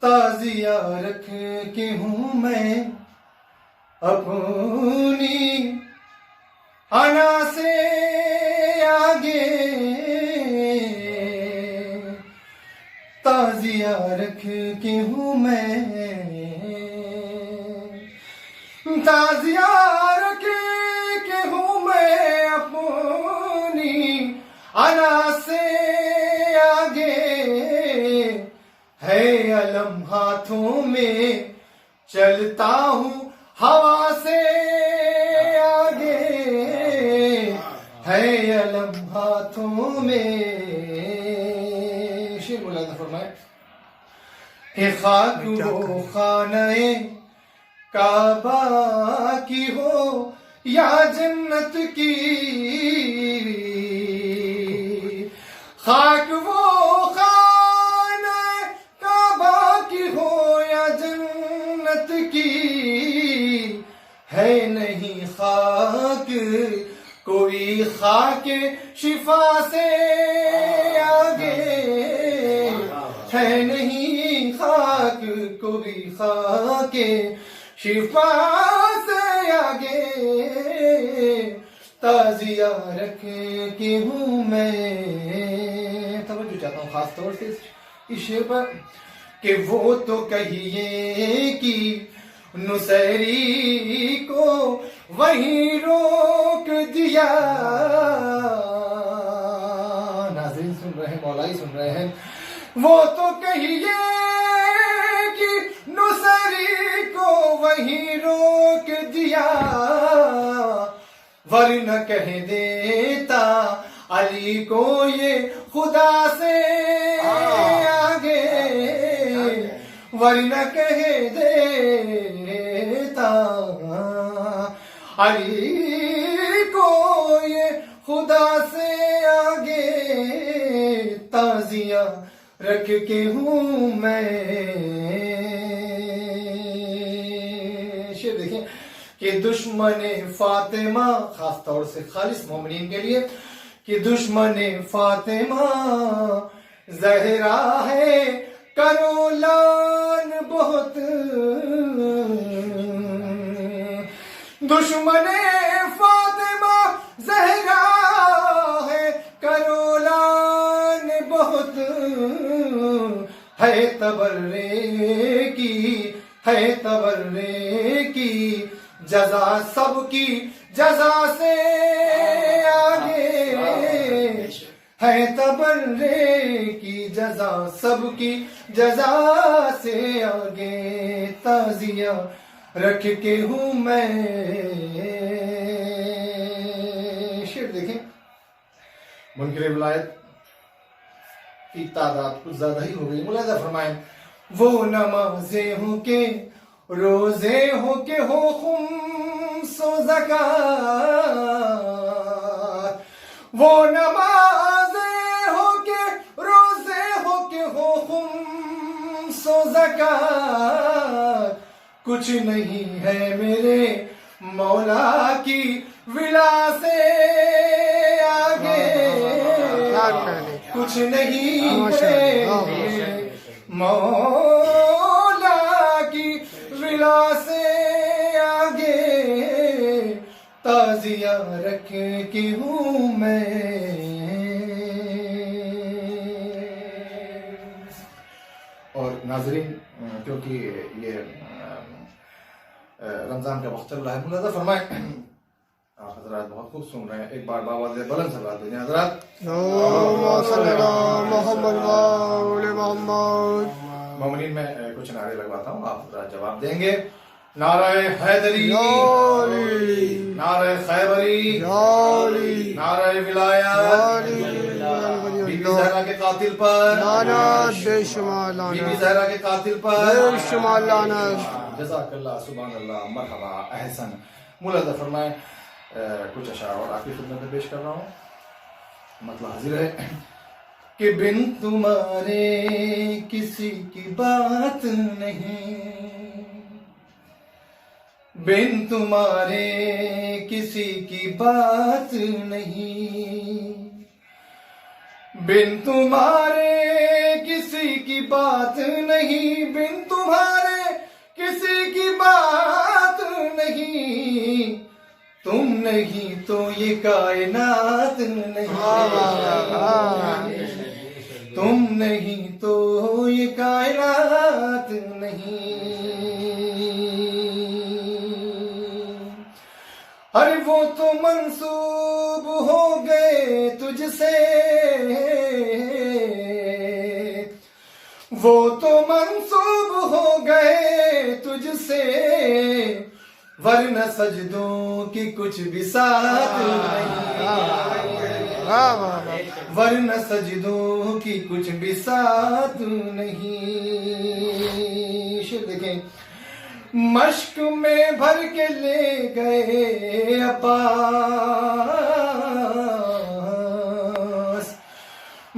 تازیہ رکھ کے ہوں میں اپنی انا سے آگے، تازیہ رکھ کے ہوں میں، تازیہ رکھ کے ہوں میں اپنی انا سے آگے، ہے علم ہاتھوں میں چلتا ہوں ہوا سے آگے، ہے علم ہاتھوں میں. شیر مولانا فرمائے کہ خاک وہ خانہ کعبہ کی ہو یا جنت کی، خاک وہ خانہ کعبہ کی ہو یا جنت کی، ہے نہیں خاک کوئی خاک شفا سے آگے، ہے نہیں خاک کوئی خاک شفا سے آگے، تعزیہ رکھ کے ہوں میں، توجہ چاہتا ہوں خاص طور سے اس شعر پر، کہ وہ تو کہیے کہ نصیری کو وہیں روک دیا، ناظرین سن رہے ہیں، مولائی سن رہے ہیں، وہ تو کہیے کہ نصیری کو وہیں روک دیا، ورنہ کہہ دیتا علی کو یہ خدا سے آگے، ورنہ کہہ دیتا علی کو یہ خدا سے آگے، تعزیہ رکھ کے ہوں میں۔ شعر دیکھیں کہ دشمن فاطمہ، خاص طور سے خالص مومنین کے لیے، کہ دشمن فاطمہ زہرا ہے کرولان بہت، دشمن فاطمہ زہرا ہے کرولان بہت، ہے تبرے کی، ہے تبرے کی جزا سب کی جزا سے آگے، ہے تبرے کی جزا سب کی جزا سے آگے، تعزیہ رکھ کے ہوں میں۔ شعر دیکھیں، منکر ولایت کی تعداد کچھ زیادہ ہی ہو گئی، ملاحظہ فرمائیں، وہ نمازیں ہوں کہ روزے ہوں کہ ہو خمس و زکات، وہ نمازیں ہو کہ روزے ہو کہ ہو خمس و زکات، کچھ نہیں ہے میرے مولا کی ولا سے آگے، کچھ نہیں ہے مولا کی ولا سے آگے، تعزیہ رکھ کے ہوں میں۔ اور ناظرین، کیونکہ یہ رمضان کا وقت چل رہا ہے، ملاحظہ فرمائیں، حضرات بہت خوب سن رہے ہیں، ایک بار باواز بلند صلوات بھیجیں حضرات۔ اللہم صلی علی محمد وآل محمد۔ مومنین میں کچھ نعرے لگواتا ہوں، آپ حضرات جواب دیں گے۔ نعرہ حیدری، نعرہ خیبری، نعرہ ولایت، بی بی زہرا کے قاتل پر، بی بی زہرا کے قاتل پر جزاک اللہ، سبحان اللہ، مرحبا، احسن۔ ملاحظہ فرمائیں، کچھ اشعار اور آپ کی خدمت میں پیش کر رہا ہوں، مطلب حاضر ہے کہ بن تمہارے کسی کی بات نہیں، بن تمہارے کسی کی بات نہیں، بن تمہارے کسی کی بات نہیں، بن تمہارے کسی کی بات نہیں، تم نہیں تو یہ کائنات نہیں، تم نہیں تو یہ کائنات نہیں، ارے وہ تو منسوب ہو گئے تجھ سے، وہ تو منسوب ہو گئے تجھ سے، ورنہ سجدوں کی کچھ بساط نہیں، ورنہ سجدوں کی کچھ بساط نہیں۔ شعر دیکھیں، مشک میں بھر کے لے گئے عباس،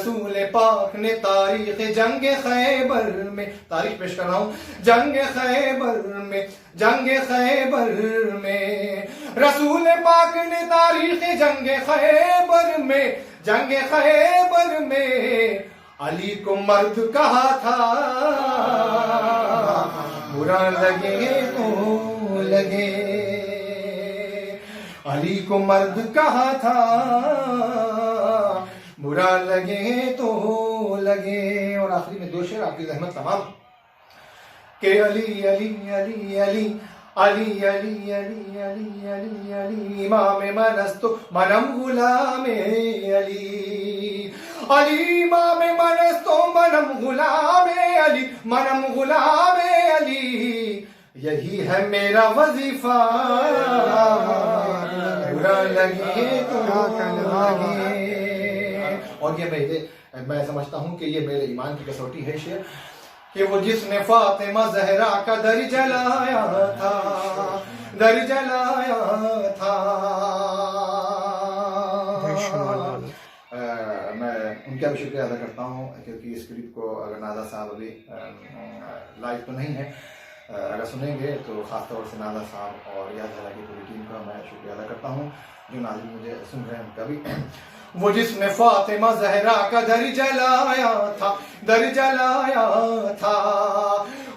رسول پاک نے تاریخ جنگ خیبر میں، تاریخ پیش کر رہا ہوں، جنگ خیبر میں، جنگ خیبر میں رسول پاک نے تاریخ جنگ خیبر میں، جنگ خیبر میں علی کو مرد کہا تھا، برا لگے تو لگے، علی کو مرد کہا تھا، برا لگے تو لگے۔ اور آخری میں دو شعر آپ کی زحمت تمام، کہ علی علی علی علی علی علی علی علی علی علی امام من است منم غلام علی، علی امام من است منم غلام علی، منم غلام علی، یہی ہے میرا وظیفہ، برا لگے تو لگے۔ اور یہ میں سمجھتا ہوں کہ یہ میرے ایمان کی کسوٹی ہے شعر، کہ وہ جس نے فاطمہ زہرا کا در جلایا تھا، در جلایا تھا۔ میں ان کا بھی شکریہ ادا کرتا ہوں، کیونکہ اس کلپ کو اگر نازا صاحب ابھی لائیو تو نہیں ہے، اگر سنیں گے تو خاص طور سے نازا صاحب اور ریاض زہرا کی پوری ٹیم کا میں شکریہ ادا کرتا ہوں، جو ناظرین مجھے سن رہے ہیں ان کا بھی۔ وہ جس نے فاطمہ زہرا کا در جلایا تھا، در جلایا تھا،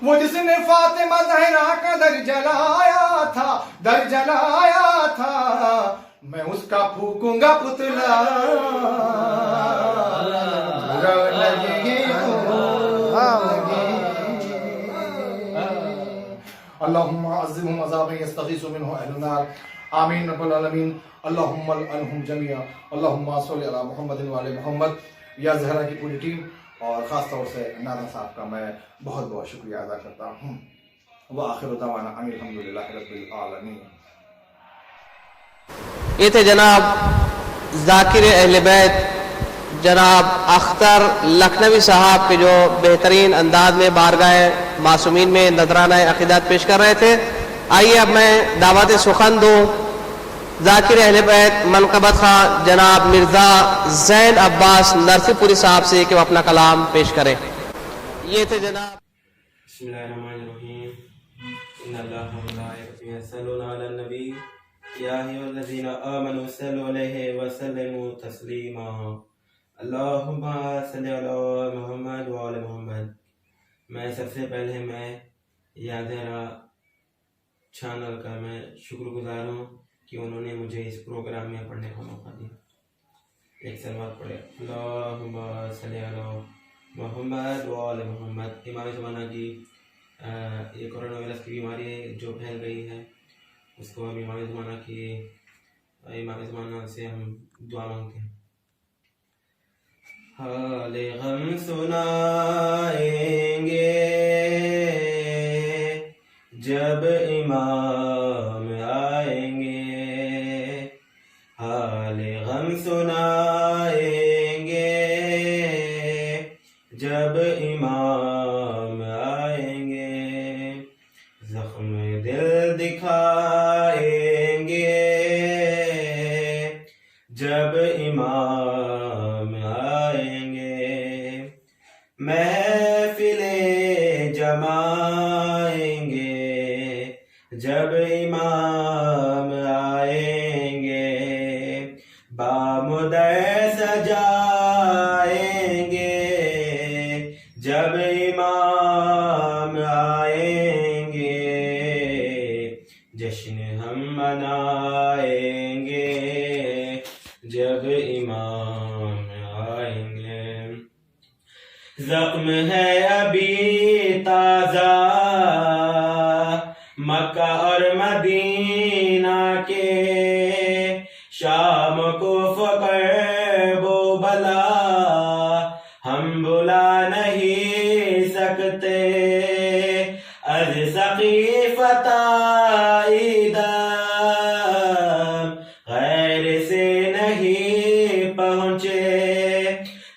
وہ جس نے فاطمہ زہرا کا در جلایا تھا، در جلایا تھا، میں اس کا پھونکوں گا پتلا، برا لگے تو لگے۔ اللہم عظمہم عذابا یستغیث منہ اہل النار، آمین رب العالمین۔ اللہم العنہم جمیعا، اللہم صلی علی محمد وعلی محمد۔ یا زہرا کی پوری ٹیم اور خاص طور سے ناظر صاحب کا میں بہت بہت شکریہ ادا کرتا ہوں۔ وآخر دعوانا ان الحمدللہ رب العالمین۔ یہ تھے جناب ذاکر اہل بیت جناب اختر لکھنوی صاحب کے جو بہترین انداز میں بارگاہ معصومین میں نذرانہ عقیدت پیش کر رہے تھے۔ آئیے اب میں دعوت سخن دوں ذاکر اہل بیت منقبت خواہ جناب مرزا زین عباس نرسی پوری صاحب سے کہ وہ اپنا کلام پیش کریں۔ یہ تھے جناب۔ بسم اللہ الرحمن الرحیم، ان اللہ و ملائکتہ یصلون علی النبی یا ایھا الذین آمنوا صلوا علیہ وسلموا تسلیما، اللہم صلی علی محمد وعلی محمد۔ میں سب سے پہلے میں یا زہرا چینل کا میں شکر گزار ہوں کہ انہوں نے مجھے اس پروگرام میں پڑھنے کا موقع دیا۔ ایک سلوات پڑھے، اللہم صلی علی محمد وعلی محمد۔ امام زمانہ کی یہ کورونا وائرس کی بیماری جو پھیل گئی ہے، اس کو ہم امام زمانہ سے ہم دعا مانگتے ہیں۔ حال غم سنائیں گے جب امام آئیں گے، حال غم سنائیں گے جب امام آئیں گے، زخم دل دکھائیں گے جب امام آئیں گے، محفلیں جمائیں گے جب امام آئیں گے، بامدح سجائیں گے جب امام آئیں گے، جشن ہم منائیں گے جب امام آئیں گے، زخم ہے ابھی تازہ مکہ اور مدینہ کے، شام کو فقر وہ بلا ہم بلا نہیں سکتے، از سقیفۃ دم غیر سے نہیں پہنچے،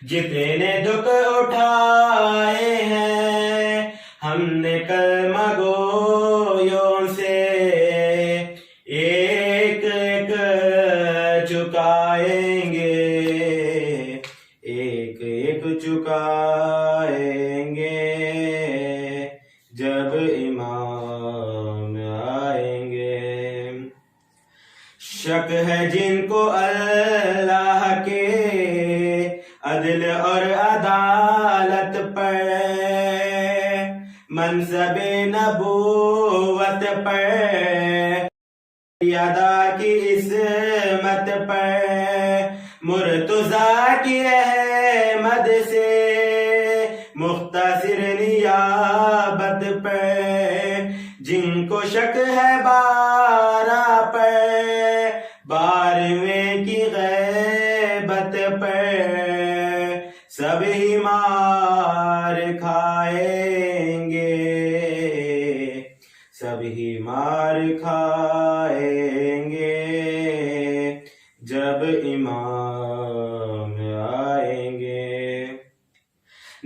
جتنے دکھ اٹھائے ہیں ہم نے کلمہ گویوں سے، ایک ایک چکائیں گے، ایک ہے جن کو اللہ کے عدل اور عدالت پر، منصب نبوت پر، ادا کی عصمت پر، مرتضیٰ کی احمد سے مختصر نیابت پر، جن کو شک ہے 12 پر، 12ویں کی غیبت پر، سب ہی مار کھائیں گے، سب ہی مار کھائیں گے جب امام آئیں گے۔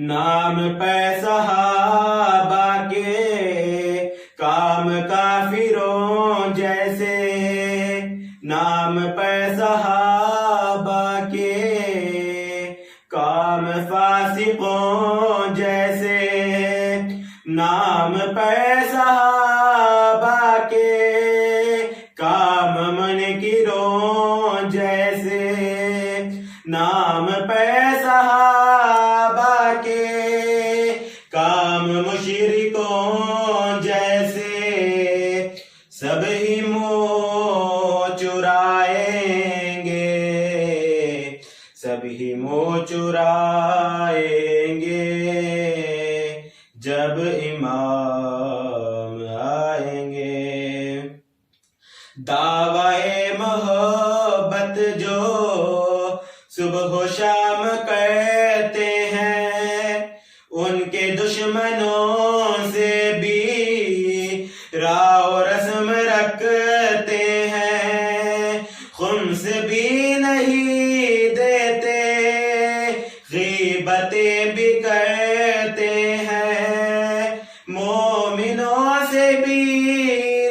نام پہ صحابہ کے کام کافروں جیسے، نام پہ صحابہ کے کام فاسقوں جیسے، نام پہ صحابہ کے کام منکروں جیسے، نام پہ صحابہ کے کام مشرکوں جیسے، سب ہی منہ چرائیں گے، سب ہی منہ چرائیں گے جب امام آئیں گے۔ دعوی محبت جو صبح و شام کرتے ہیں، ان کے دشمنوں سے بھی راہ و رسم رکھتے ہیں، خمس بھی نہیں دیتے، غیبتیں بھی کرتے ہیں، مومنوں سے بھی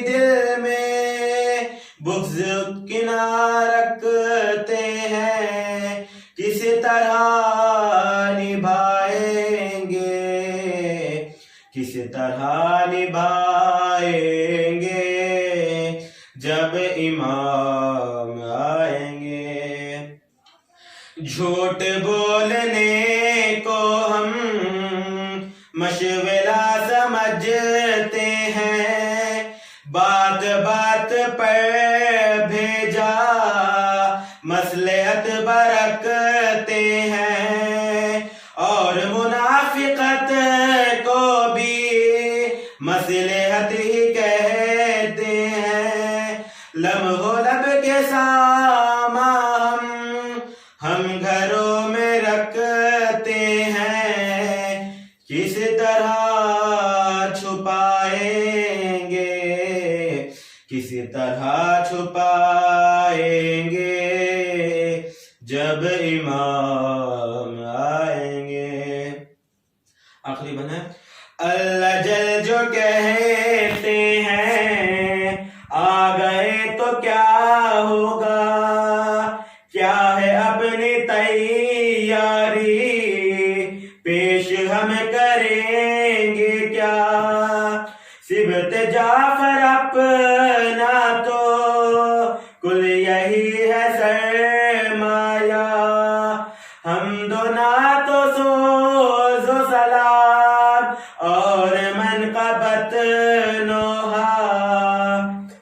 دل میں بغض کینہ رکھتے ہیں، کس طرح نبھائیں گے، کس طرح نبھائیں گے جب امام آئیں گے۔ جھوٹ بولنے کو ہم مشغلہ سمجھتے ہیں، بات بات پر بھیجا مصلحت برکتے ہیں، اور منافقت کو بھی مصلحت ہی کہتے ہیں۔ لمحو لب کے ساما ہم گھروں میں رکھتے ہیں، کس طرح چھپائیں گے، کس طرح چھپائیں گے جب امام آئیں گے۔ آخری بنا ہے اللہ جل جو کہتے ہیں آ گئے تو کیا ہوگا، کیا ہے اپنی تیاری پیش ہم کریں گے کیا، سبت جعفر اپنا تو کل یہی ہے سرمایہ، حمد و نعت و سوز و سلام اور منقبت نوحہ،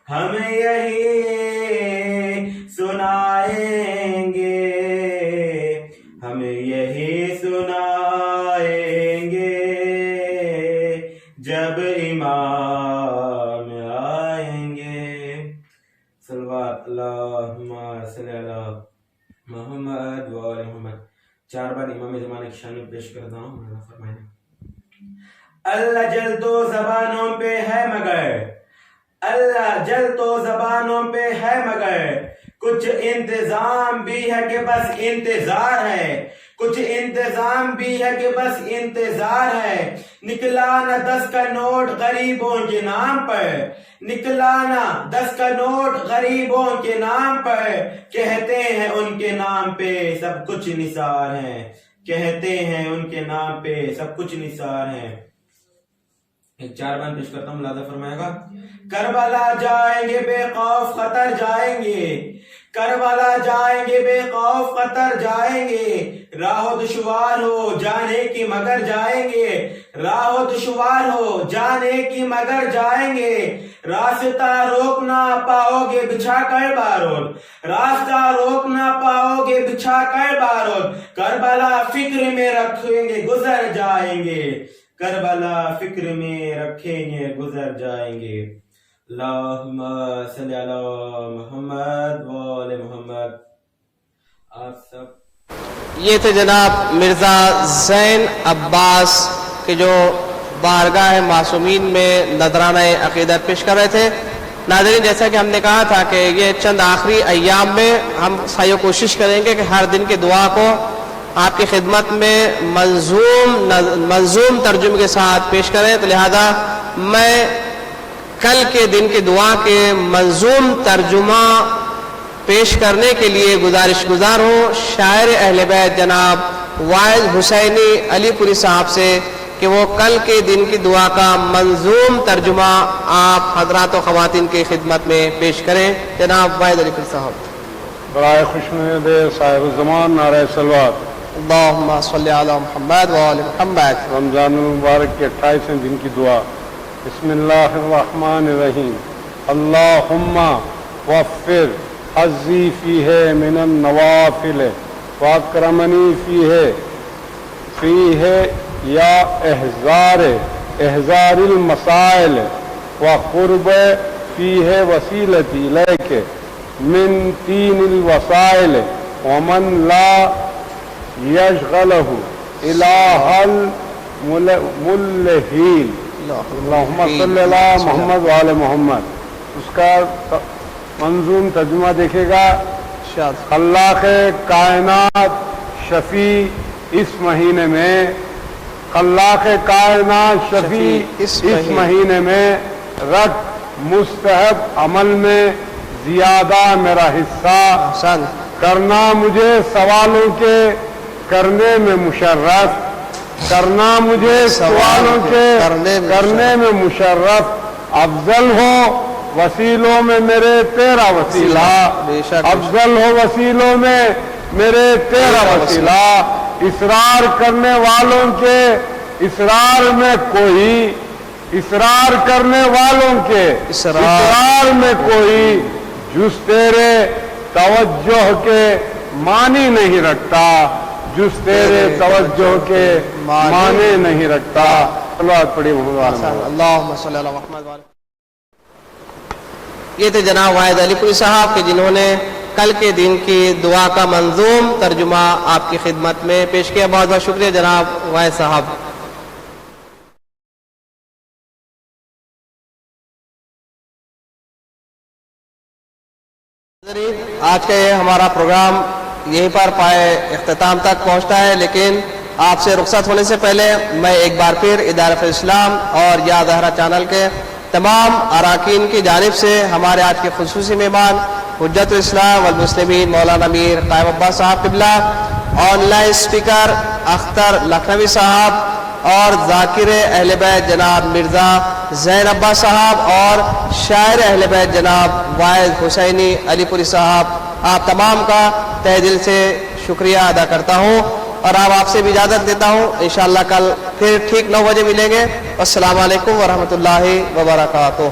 ہم یہی سنائیں گے، ہم یہی سنائیں گے جب امام آئیں گے۔ صلوات اللہم صلی اللہ محمد و آل محمد۔ 4 بار امام زمانے کی شان پیش کرتا ہوں۔ اللہ فرمائے اللہ جل تو زبانوں پہ ہے مگر، اللہ جل تو زبانوں پہ ہے مگر، کچھ انتظام بھی ہے کہ بس انتظار ہے، کچھ انتظام بھی ہے کہ بس انتظار ہے، نکلا نہ 10 کا نوٹ غریبوں کے نام پر، نکلا نہ 10 کا نوٹ غریبوں کے نام پر، کہتے ہیں ان کے نام پہ سب کچھ نثار ہے، کہتے ہیں ان کے نام پہ سب کچھ نثار ہے۔ ایک 4 بار پیش کرتا ہوں، ملازہ فرمائے گا۔ کربلا جائیں گے بے خوف خطر جائیں گے، کربلا جائیں گے بے خوف خطر جائیں گے، راہ دشوار ہو جانے کی مگر جائیں گے، راہ دشوار ہو جانے کی مگر جائیں گے، راستہ روک نہ پاؤ گے بچھا کر بارود، راستہ روک نہ پاؤ گے بچھا کر بارود، کربلا فکر میں رکھیں گے گزر جائیں گے، کربلا فکر میں رکھیں گے گزر جائیں گے۔ اللہم صلی علی محمد وآل محمد۔ آپ سب یہ تھے جناب مرزا زین عباس کے جو بارگاہ معصومین میں نذرانہ عقیدت پیش کر رہے تھے۔ ناظرین، جیسا کہ ہم نے کہا تھا کہ یہ چند آخری ایام میں ہم سعی کوشش کریں گے کہ ہر دن کی دعا کو آپ کی خدمت میں منظوم ترجمے کے ساتھ پیش کریں، تو لہذا میں کل کے دن کی دعا کے منظوم ترجمہ پیش کرنے کے لیے گزارش گزار ہوں شاعر اہل بیت جناب واعظ حسینی علی پوری صاحب سے کہ وہ کل کے دن کی دعا کا منظوم ترجمہ آپ حضرات و خواتین کی خدمت میں پیش کریں۔ جناب واعظ علی پوری صاحب۔ برائے خوشنود صاحب الزمان نعرہ صلوات۔ اللہم صلی علی محمد وآل محمد۔ رمضان المبارک کے 28ویں دن کی دعا۔ بسم اللہ الرحمن الرحیم۔ اللہم وفر حظی فیہ من النوافل واکرمنی فیہ یا احزار المسائل وقرب فیہ وسیلتی الیک من تین الوسائل ومن لا یشغلہ الہ الملہین۔ اللہم صلی علی محمد وآل محمد۔ اس کا منظوم ترجمہ دیکھے گا۔ خلاق کائنات شفیع اس مہینے میں، خلاق کائنات شفیع اس مہینے میں رکھ مستحب عمل میں زیادہ میرا حصہ، کرنا مجھے سوالوں کے کرنے میں مشرف، کرنا مجھے سوالوں کے کرنے میں مشرف، افضل ہو وسیلوں میں میرے تیرا وسیلہ، افضل ہو وسیلوں میں میرے تیرا وسیلہ، اصرار کرنے والوں کے اصرار میں کوئی، اصرار کرنے والوں کے اصرار میں کوئی جز تیرے توجہ کے معنی نہیں رکھتا، جز تیرے توجہ کے معنی نہیں رکھتا۔ اللہ پڑھی اللہم صلی علی محمد۔ یہ تھے جناب واحد علی پوری صاحب کہ جنہوں نے کل کے دن کی دعا کا منظوم ترجمہ آپ کی خدمت میں پیش کیا۔ بہت بہت شکریہ جناب واحد صاحب۔ آج کا یہ ہمارا پروگرام یہیں پر پائے اختتام تک پہنچتا ہے، لیکن آپ سے رخصت ہونے سے پہلے میں ایک بار پھر ادارہ اسلام اور یا زہرا چینل کے تمام اراکین کی جانب سے ہمارے آج کے خصوصی مہمان حجت الاسلام والمسلمین مولانا میر قائم عباس صاحب قبلہ، آن لائن اسپیکر اختر لکھنوی صاحب اور ذاکر اہل بیت جناب مرزا زین عباس صاحب اور شاعر اہل بیت جناب واعظ حسینی علی پوری صاحب، آپ تمام کا تہ دل سے شکریہ ادا کرتا ہوں اور آپ سے بھی اجازت دیتا ہوں۔ انشاءاللہ کل پھر ٹھیک 9 بجے ملیں گے۔ السلام علیکم ورحمۃ اللہ وبرکاتہ۔